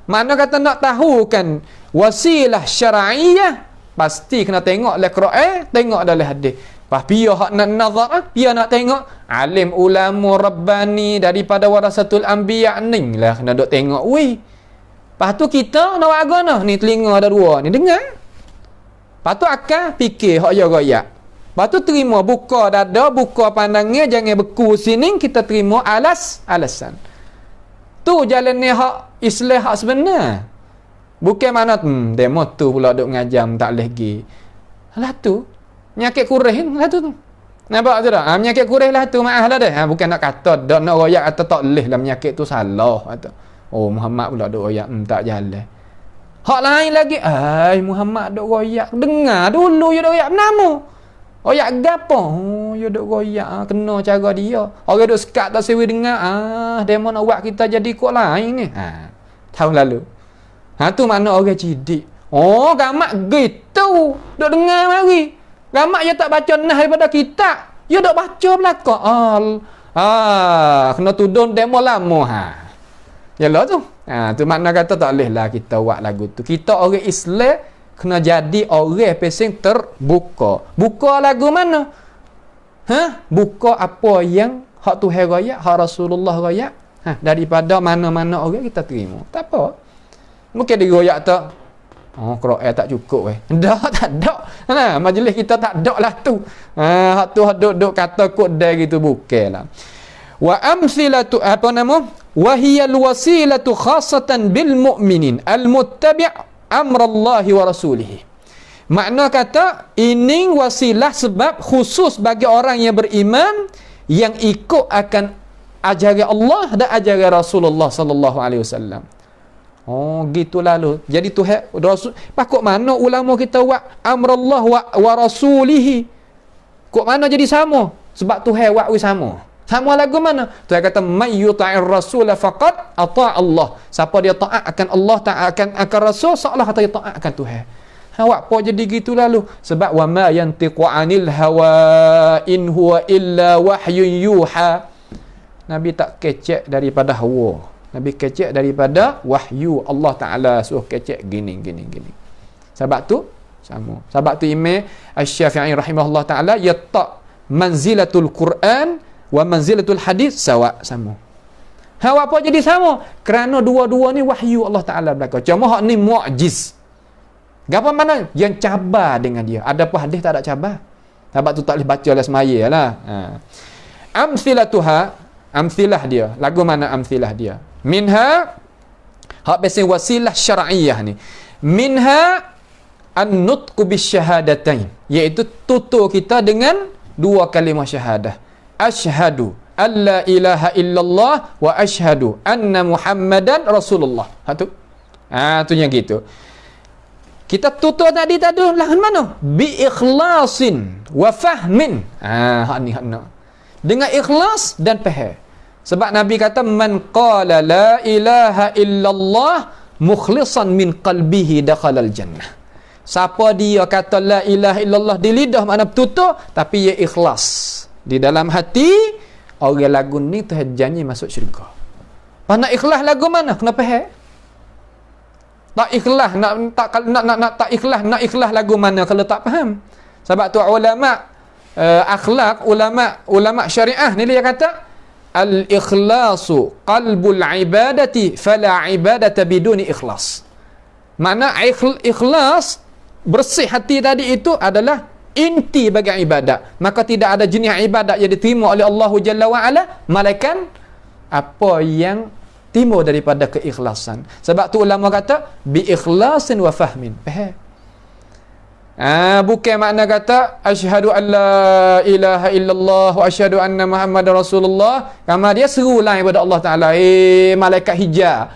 Mana kata nak tahu kan wasilah syar'iyyah, pasti kena tengok dalam Quran, tengok dalam hadis. Pas pia hak nak nazar, pia nak tengok alim ulama rabbani daripada warasatul anbiya ni lah, kena dok tengok weh. Lepas tu kita nak buat agama ni, telinga ada dua ni, dengar. Lepas tu akan fikir hak ya royak. Lepas tu terima, buka dada, buka pandangnya, jangan beku sini, kita terima alasan. Tu jalan ni hak Islam hak sebenar. Bukan mana demo tu pula duk ngajam tak lagi. Lah tu penyakit kurih lah tu. Nampak tu tak? Penyakit kurih lah tu, maaf lah dah. Bukan nak kata dak nak royak atau tak leh lah penyakit tu salah atau Muhammad pula duk royak tak jalan. Hak lain lagi, Muhammad duk royak, dengar dulu ya duk royak nama. Royak gapo? Ya duk royak kena cara dia. Orang duk sekat tak sewi dengar, demo nak buat kita jadi kok lain ni. Tahun lalu. Tu makna orang cidik. Gamak gitu. Duk dengar mari. Gamak dia tak baca nah daripada kitab. Dia duk baca belakang. Kena tudun demo lama. Yalah tu. Tu makna kata tak boleh lah kita buat lagu tu. Kita orang Islam kena jadi orang pesing terbuka. Buka lagu mana? Buka apa yang hak Tuhan raya, hak Rasulullah raya. Daripada mana-mana orang kita terima. Tak apa. Mungkin dia royak tak. Qur'an tak cukup tak ada. Majlis kita tak ada lah tu. Hak tu duk kata kod dah gitu bukanlah. Wa amthilatu apa nama? Wa hiyal wasilatu khassatan bil mu'minin al-muttabi' amrallahi wa rasulihi. Makna kata ini wasilah sebab khusus bagi orang yang beriman yang ikut akan ajaran Allah dan ajaran Rasulullah sallallahu alaihi wasallam. Gitu lalu. Jadi Tuhan Rasul pakok mana ulama kita wa amrullah wa rasulihi. Kok mana jadi sama? Sebab Tuhan wa sama. Sama lagu mana? Tuhan kata may yuta'ir rasul faqad ata' Allah. Siapa dia taat akan Allah, taat akan Rasul, seolah kata dia taat akan Tuhan. Awak apa jadi gitu lalu? Sebab wa ma yantiqu 'anil hawa in huwa illa wahyun yuha. Nabi tak kecek daripada hawa. Nabi kecek daripada wahyu. Allah Ta'ala suruh kecek gini. Sebab tu sama. Sebab tu Imam Asy-Syafi'i rahimahullah Ta'ala yatta manzilatul Quran wa manzilatul hadis sama. Hawa apa jadi sama? Kerana dua-dua ni wahyu Allah Ta'ala belaka. Cuma hak ni mu'jiz. Gapo mana? Yang cabar dengan dia. Adapun hadis tak ada cabar. Sebab tu tak boleh baca oleh semaya lah. Amthilah dia. Lagu mana amthilah dia? Minha hak biasa wasilah syar'iyah ni. Minha an-nutqu bisyahadatain, iaitu tutur kita dengan dua kalimah syahadah. Asyhadu an la ilaha illallah wa asyhadu anna Muhammadan Rasulullah. Tu yang gitu. Kita tutur tadi lahan mana? Bi ikhlasin wa fahmin. Hak ni. Dengan ikhlas dan faham. Sebab Nabi kata man qala la ilaha illallah mukhlishan min qalbihi dakhalal jannah. Siapa dia kata la ilaha illallah di lidah makna betul tapi ia ikhlas di dalam hati, orang lagu ni terjanji masuk syurga. Mana ikhlas lagu mana? Kena faham. Tak ikhlas tak ikhlas lagu mana kalau tak faham. Sebab tu ulama akhlak, ulama syariah ni dia kata al-ikhlasu qalbul ibadati fala ibadata biduni ikhlas. Makna ikhlas, bersih hati tadi itu adalah inti bagi ibadat. Maka tidak ada jenis ibadat yang diterima oleh Allah Jalla wa Ala malaikat apa yang timbul daripada keikhlasan. Sebab tu ulama kata bi ikhlasin wa fahmin. Bukan makna kata asyhadu an la ilaha illallah wa asyhadu anna Muhammadar Rasulullah. Kama dia seru lain kepada Allah Ta'ala. Malaikat hijau.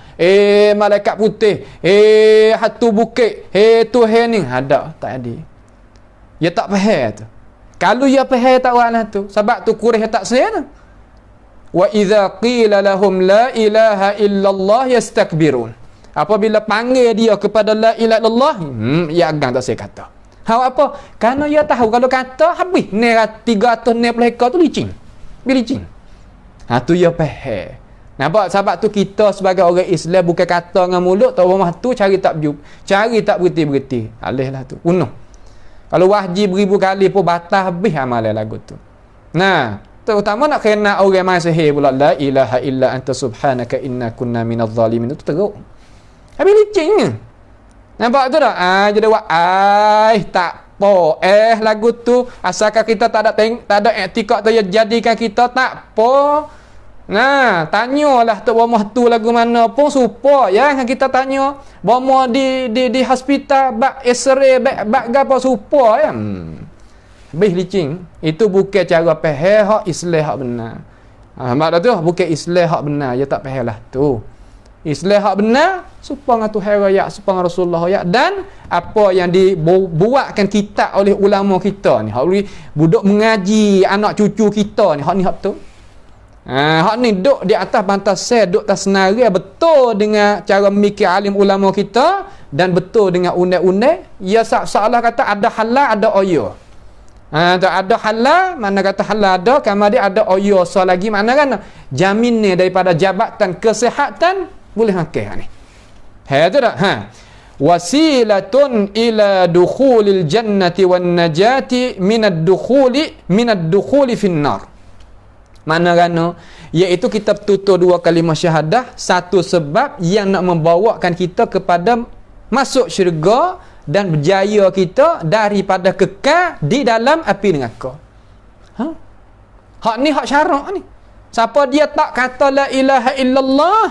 Malaikat putih. Hatu bukit. Tuhan ni. Ada. Tak ada. Dia tak faham tu. Kalau dia faham tak warna tu. Sebab tu Quraisy tak saya tu. Wa idza qila lahum la ilaha illallah yastakbirun. Apabila panggil dia kepada la ilaha illallah, ia agak tak saya kata. Apa? Kerana ia tahu kalau kata habis ni 360 ekor tu licin. Licin. Tu ia faham. Nampak? Sebab tu kita sebagai orang Islam bukan kata dengan mulut tak rumah tu cari tak berhenti. Alihlah tu. Penuh. Kalau wajib 1000 kali pun batal habis amalan lagu tu. Terutama nak kena orang mai sihir pula la ilaha illa anta subhanaka inna kunna minadh zalimin tu teruk. Habis licinnya. Nampak tu tak? Jadi tak apa. Lagu tu asalkan kita tak ada i'tikad tu yang jadikan kita tak apa. Tanyalah tu bomoh tu lagu mana pun supaya ya kita tanya bomoh di hospital bak X-ray bak gapo supaya ya. Habis licin. Itu bukan cara faham hak Islam hak benar. Maksud tu bukan Islam hak benar, dia tak faham lah tu. Islam hak benar supaya Tuhan raya, supaya Rasulullah raya, dan apa yang dibuatkan kita oleh ulama kita ni, hak budak mengaji anak cucu kita ni, hak tu. Hak ni duk di atas bantas saya, duk tak senarai betul dengan cara mikir alim ulama kita dan betul dengan undang-undang. Ya seolah kata ada halal ada oyo. Ada halal, mana kata halal ada, kama dia ada oyo. So lagi mana kan jamin ni daripada Jabatan Kesihatan boleh makan ni. Tu tak? wasilatun ila dukhulil jannati wan najati minad dukhuli finnar. Mana kerana iaitu kita tutur dua kalimah syahadah, satu sebab yang nak membawakan kita kepada masuk syurga dan berjaya kita daripada kekal di dalam api neraka. Hak ni hak syarak ni. Siapa dia tak kata la ilaha illallah,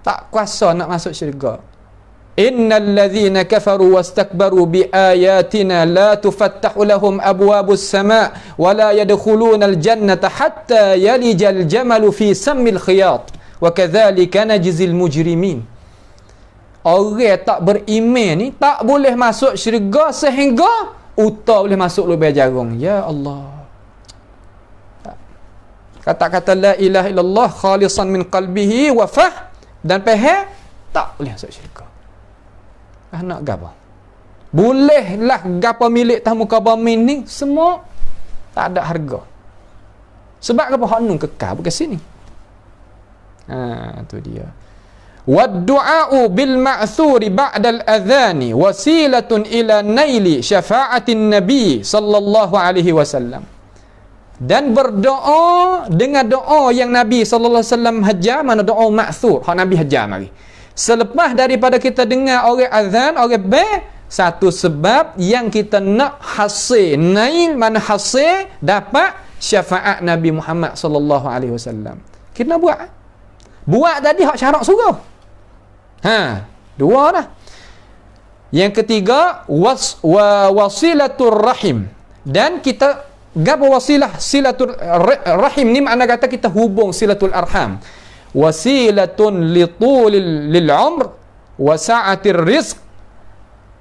tak kuasa nak masuk syurga. Innal ladzina kafaru wastakbaru biayatina la tufattahu lahum abwabus sama' wa la yadkhulunal jannata hatta yalijal jamalu fi sammil khiyat wa kadzalika najzil mujrimin. Orang tak beriman ni tak boleh masuk syurga sehingga uta boleh masuk lubang jarum. Ya Allah. Kata-kata la ilaha illallah khalisan min qalbihi wa fah dan faham tak boleh masuk syurga. Nak gapo? Bolehlah gapo milik tamu kabamin ni semua tak ada harga. Sebab gapo hak nun kekal bukan sini. Tu dia. Wad-du'a'u bil ma'thuri ba'da al-adhani wasilatun ila naili syafa'atin nabi sallallahu alaihi wasallam. Dan berdoa dengan doa yang Nabi sallallahu alaihi wasallam hajar, mana doa ma'thur, hak Nabi hajar mari. Selepas daripada kita dengar orang azan, orang bel, satu sebab yang kita nak hasil, nail mana hasil dapat syafaat Nabi Muhammad sallallahu alaihi wasallam. Kita buat. Buat tadi hak syarak suruh. Dua dah. Yang ketiga wasilatur rahim. Dan kita gapo wasilah silatul rahim ni makna kata kita hubung silatul arham. Wasilatun lil umr wa sa'atir rizq.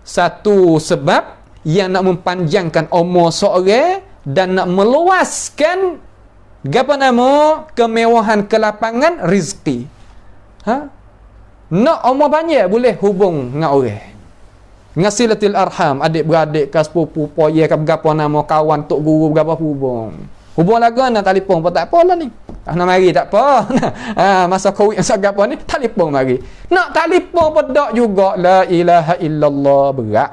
Satu sebab yang nak mempanjangkan umur seorang dan nak meluaskan apa nama kemewahan kelapangan rezeki. Nak umur banyak boleh hubung dengan orang. Ngasilatil arham, adik-beradik ke sepupu poye ke berapa nama kawan tok guru berapa hubung. Hubung lagu nak telefon pun tak apalah ni. Nak mari tak apa. Masa Covid masa gapo ni telefon mari. Nak telefon pun tak juga la ilaha illallah berat.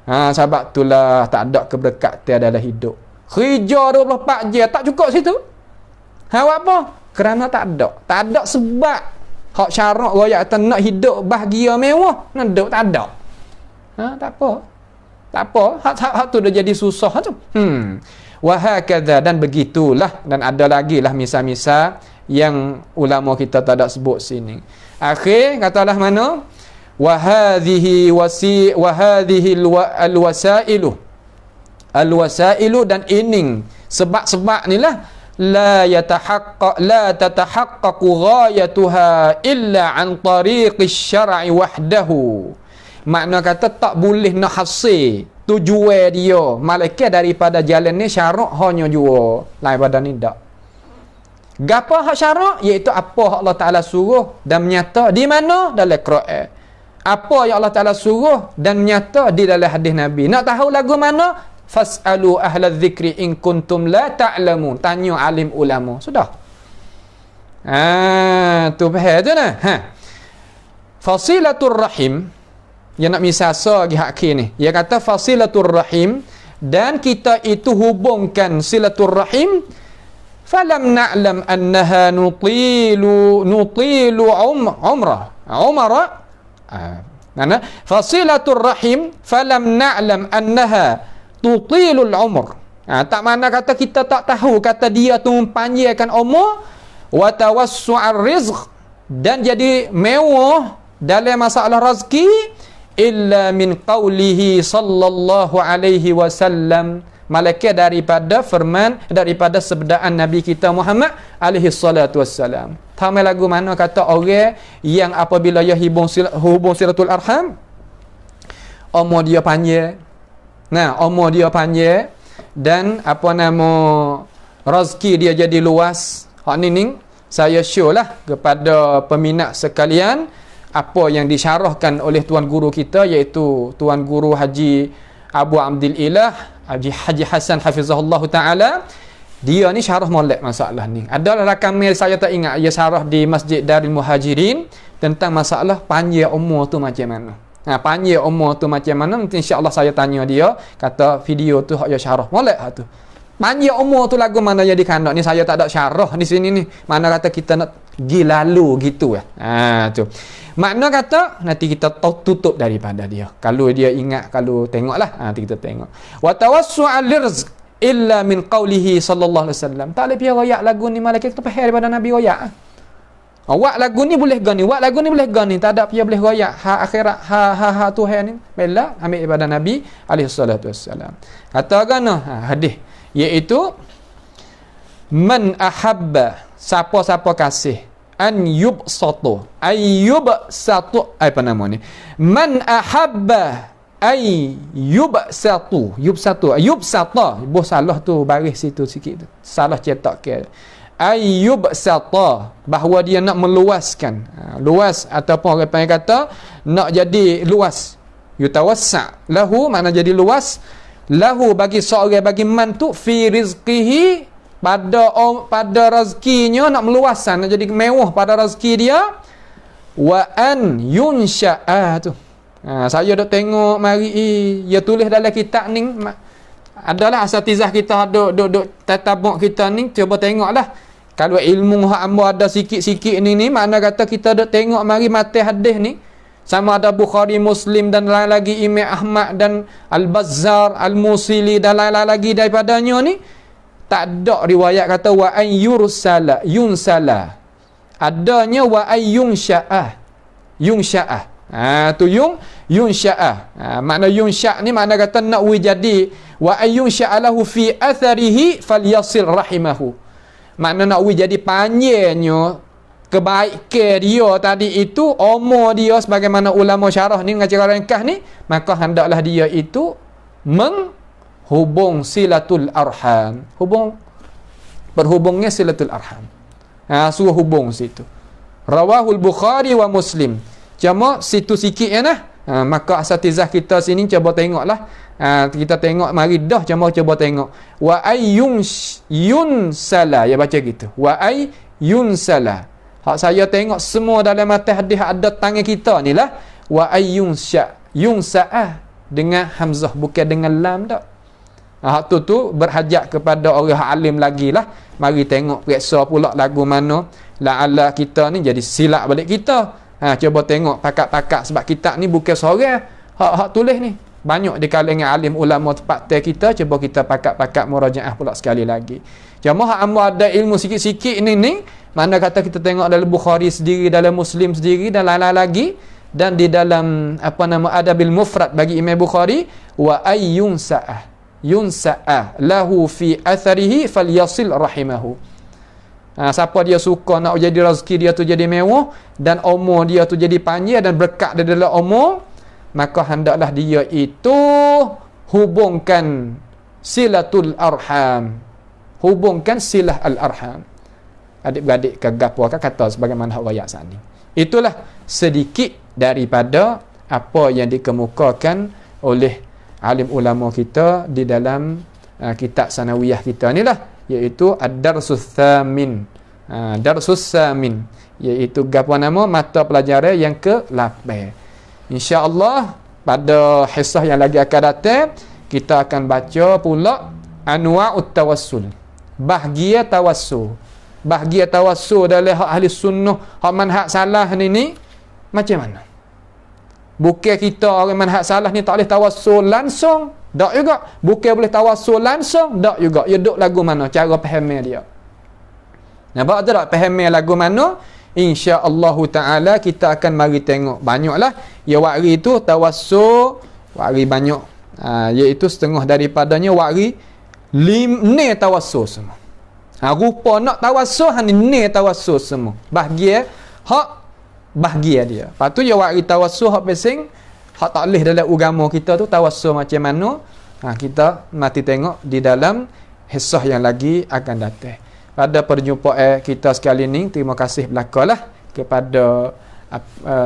Sebab itulah tak ada keberkatan dalam hidup. Kerja 24 jam tak cukup situ. Apa? Kerana tak ada. Tak ada sebab hak syarak royak kata nak hidup bahagia mewah, nak hidup tak ada. Tak apa. Tak apa. Hak tu dah jadi susah tu. Wa hakadha, dan begitulah, dan ada lagi lah misal-misal yang ulama kita tak ada sebut sini. Akhir katalah mana? Wa hadhihi alwasailu dan ining sebab-sebab nilah la tatahaqqaqu ghayatuha illa an tariqis syar'i wahdahu. Makna kata tak boleh nak hasil tujuan dia malaikat daripada jalan ni syarak hanya jua lain pada ni tak. Gapo hak syarak iaitu apa Allah Taala suruh dan menyata di mana dalam Quran. Apa yang Allah Taala suruh dan menyata di dalam hadis Nabi. Nak tahu lagu mana? Fas'alu ahla dzikri in kuntum la ta'lamun. Tanya alim ulama. Sudah. Tu faham tu nah. Fasilatur rahim yang nak misasa lagi hak ni. Dia kata fasilatur rahim dan kita itu hubungkan silatur rahim. Falam na'lam annaha nutilu umrah. Mana fasilatur rahim falam na'lam annaha tutilul umr. Tak mana kata kita tak tahu kata dia tu mempanjangkan umur wa tawassu'ar rizq dan jadi mewah dalam masalah rezeki illa min qawlihi sallallahu alaihi wasallam, malaikat daripada firman daripada sabdaan Nabi kita Muhammad alaihi salatu wassalam. Tahu lagu mana kata orang yang apabila ia hubung silatul arham umur dia panjang. Umur dia panjang dan apa nama rezeki dia jadi luas. Hak ni saya show lah kepada peminat sekalian apa yang disyarahkan oleh tuan guru kita, iaitu tuan guru Haji Abu Abdil Ilah Haji Hasan hafizahullah taala. Dia ni syarah molek masalah ni. Adalah rakam mail saya tak ingat, ia syarah di Masjid Darul Muhajirin tentang masalah panjang umur tu macam mana. Panjang umur tu macam mana, nanti insya-Allah saya tanya dia, kata video tu hak ya syarah molek hak tu. Panjang umur tu lagu mana jadi kandak ni, saya tak ada syarah di sini ni. Mana kata kita nak pergi lalu gitu ya. Tu. Makna kata nanti kita tutup daripada dia. Kalau dia ingat, kalau tengoklah, nanti kita tengok. Wa tawassu'al rizq illa min qawlihi sallallahu alaihi wasallam. Tak boleh pergi royak lagu ni malaikat tu faham daripada Nabi royak. Awak lagu ni boleh gani, wak lagu ni boleh gani, tak ada dia boleh royak akhirat ha Tuhan ni. Bela ambil daripada Nabi alaihi salatu wassalam. Kata gana hadis iaitu man ahabba, siapa-siapa kasih, an yubsatu apa nama ni, man ahabba ay yubsata boh salah tu baris situ sikit tu, salah cetak ke ayyubsata, bahawa dia nak meluaskan, luas ataupun orang panggil kata nak jadi luas, yutawassa lahu, makna jadi luas, lahu bagi seorang, bagi man tu fi rizqihi, pada rezekinya, nak meluaskan, nak jadi mewah pada rezeki dia. Wa an yunsha'a tu, saya dok tengok mari dia tulis dalam kitab ni, adalah asatizah kita dok tatabuk kita ni, cuba tengoklah. Kalau ilmu hak ambo ada sikit-sikit ni makna kata kita dok tengok mari mati hadis ni, sama ada Bukhari, Muslim dan lain lagi, Imam Ahmad dan Al-Bazzar, Al-Musili dan lain lagi daripadanya ni, tak ada riwayat kata wa an yunsala, adanya wa an yunsha'a. Tu yunsha'a. Makna yunsha' ni makna kata nak jadi, wa an yunsha'a lahu fi atharihi falyasil rahimahu. Makna nak jadi panjangnya kebaikan dia tadi itu, umur dia sebagaimana ulama syarah ni mengajar ringkas ni, maka hendaklah dia itu menghubung silatul arham, berhubungnya silatul arham. Suruh hubung situ. Rawahul Bukhari wa Muslim. Cuma situ sikit ya nah. Maka asatizah kita sini cuba tengoklah. Kita tengok mari dah, cuma cuba tengok. Wa yunsala, ya baca gitu. Wa yunsala. Hak saya tengok semua dalam mata hadis ada tangan kita ni lah. Wa yunsa'ah dengan hamzah, bukan dengan lam tak. Hak tu berhajat kepada orang alim lagi lah. Mari tengok periksa pula lagu mana la'alla kita ni jadi silap balik kita. Cuba tengok pakat-pakat, sebab kitab ni bukan seorang hak tulis ni, banyak di kalangan alim ulama tempat kita. Cuba kita pakat-pakat murajaah pula sekali lagi. Cuma hak amu ada ilmu sikit-sikit ni mana kata kita tengok dalam Bukhari sendiri, dalam Muslim sendiri dan lain-lain lagi, dan di dalam Adabil Mufrad bagi Imam Bukhari, wa yunsa'ah lahu fi atharihi falyasil rahimahu. Siapa dia suka nak jadi rezeki dia tu jadi mewah dan umur dia tu jadi panjang dan berkat di dalam umur, maka hendaklah dia itu hubungkan silatul arham, hubungkan silah al-arham. Adik-beradik kagapo kata sebagaimana hak wayak saat ni. Itulah sedikit daripada apa yang dikemukakan oleh alim ulama kita di dalam kitab sanawiyah kita ni lah, iaitu ad-darsus tsamin. Darsus tsamin iaitu apa nama mata pelajaran yang ke-8. Insya-Allah pada hisah yang lagi akan datang kita akan baca pula anwa'ut tawassul. Bahagia tawassul. Bahagia tawassul dalam hak ahli sunnah, hak manhaj salah ni macam mana? Bukan kita orang manhaj salah ni tak boleh tawassul langsung, tak juga. Bukan boleh tawassul langsung, tak juga. Ya duk lagu mana cara fahamnya dia. Nampak tak fahamnya lagu mana? Insya-Allah taala kita akan mari tengok banyaklah ya wari itu tawassul, wari banyak. Iaitu setengah daripadanya wari ni tawassul semua. Rupa nak tawassul ni tawassul semua. Bahagia hak bahagia dia. Lepas tu ya wari tawassul hak pesing hak tak leh dalam agama kita tu tawassul macam mana? Kita mati tengok di dalam hisah yang lagi akan datang. Pada perjumpaan kita sekali ni, terima kasih belakalah kepada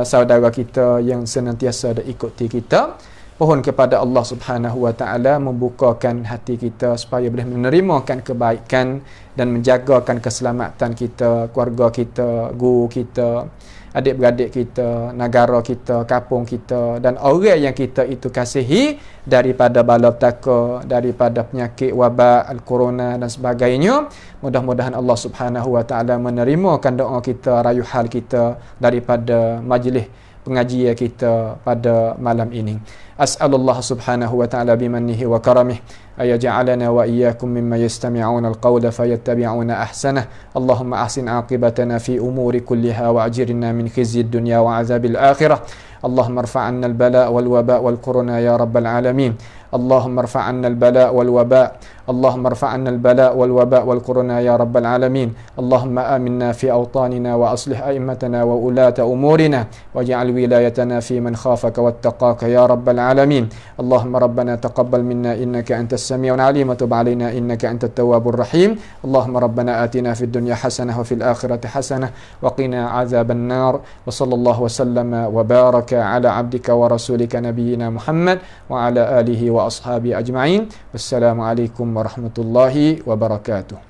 saudara kita yang senantiasa ada ikuti kita. Mohon kepada Allah Subhanahu wa taala membukakan hati kita supaya boleh menerimakan kebaikan dan menjagakan keselamatan kita, keluarga kita, guru kita, adik-beradik kita, negara kita, kampung kita dan orang yang kita itu kasihi daripada bala petaka, daripada penyakit wabak, al-corona dan sebagainya. Mudah-mudahan Allah Subhanahu wa taala menerimakan doa kita, rayuhal kita daripada majlis pengajian kita pada malam ini. As'alullah subhanahu wa ta'ala bimannihi wa karamih ayaj'alana wa iyyakum mimma yastami'una al-qawla fayattabi'una ahsanah. Allahumma ahsin 'aqibatana fi umuri kulliha wa ajirna min khizyid dunya wa 'adzabil akhirah. Allahumma irfa' 'anna al-bala' wal waba' wal corona ya rabbal alamin. Allahumma irfa' 'anna al-bala' wal waba' اللهم ارفع عنا البلاء والوباء والكورونا يا رب العالمين. اللهم آمنا في أوطاننا وأصلح أئمتنا وولاة أمورنا واجعل ولايتنا في من خافك واتقاك يا رب العالمين. اللهم ربنا تقبل منا إنك أنت السميع العليم وتب علينا إنك أنت التواب الرحيم. اللهم ربنا آتنا في الدنيا حسنة وفي الآخرة حسنة وقنا عذاب النار. وصلى الله وسلم وبارك على عبدك ورسولك نبينا محمد وعلى آله وأصحابه أجمعين. والسلام عليكم ورحمة الله وبركاته.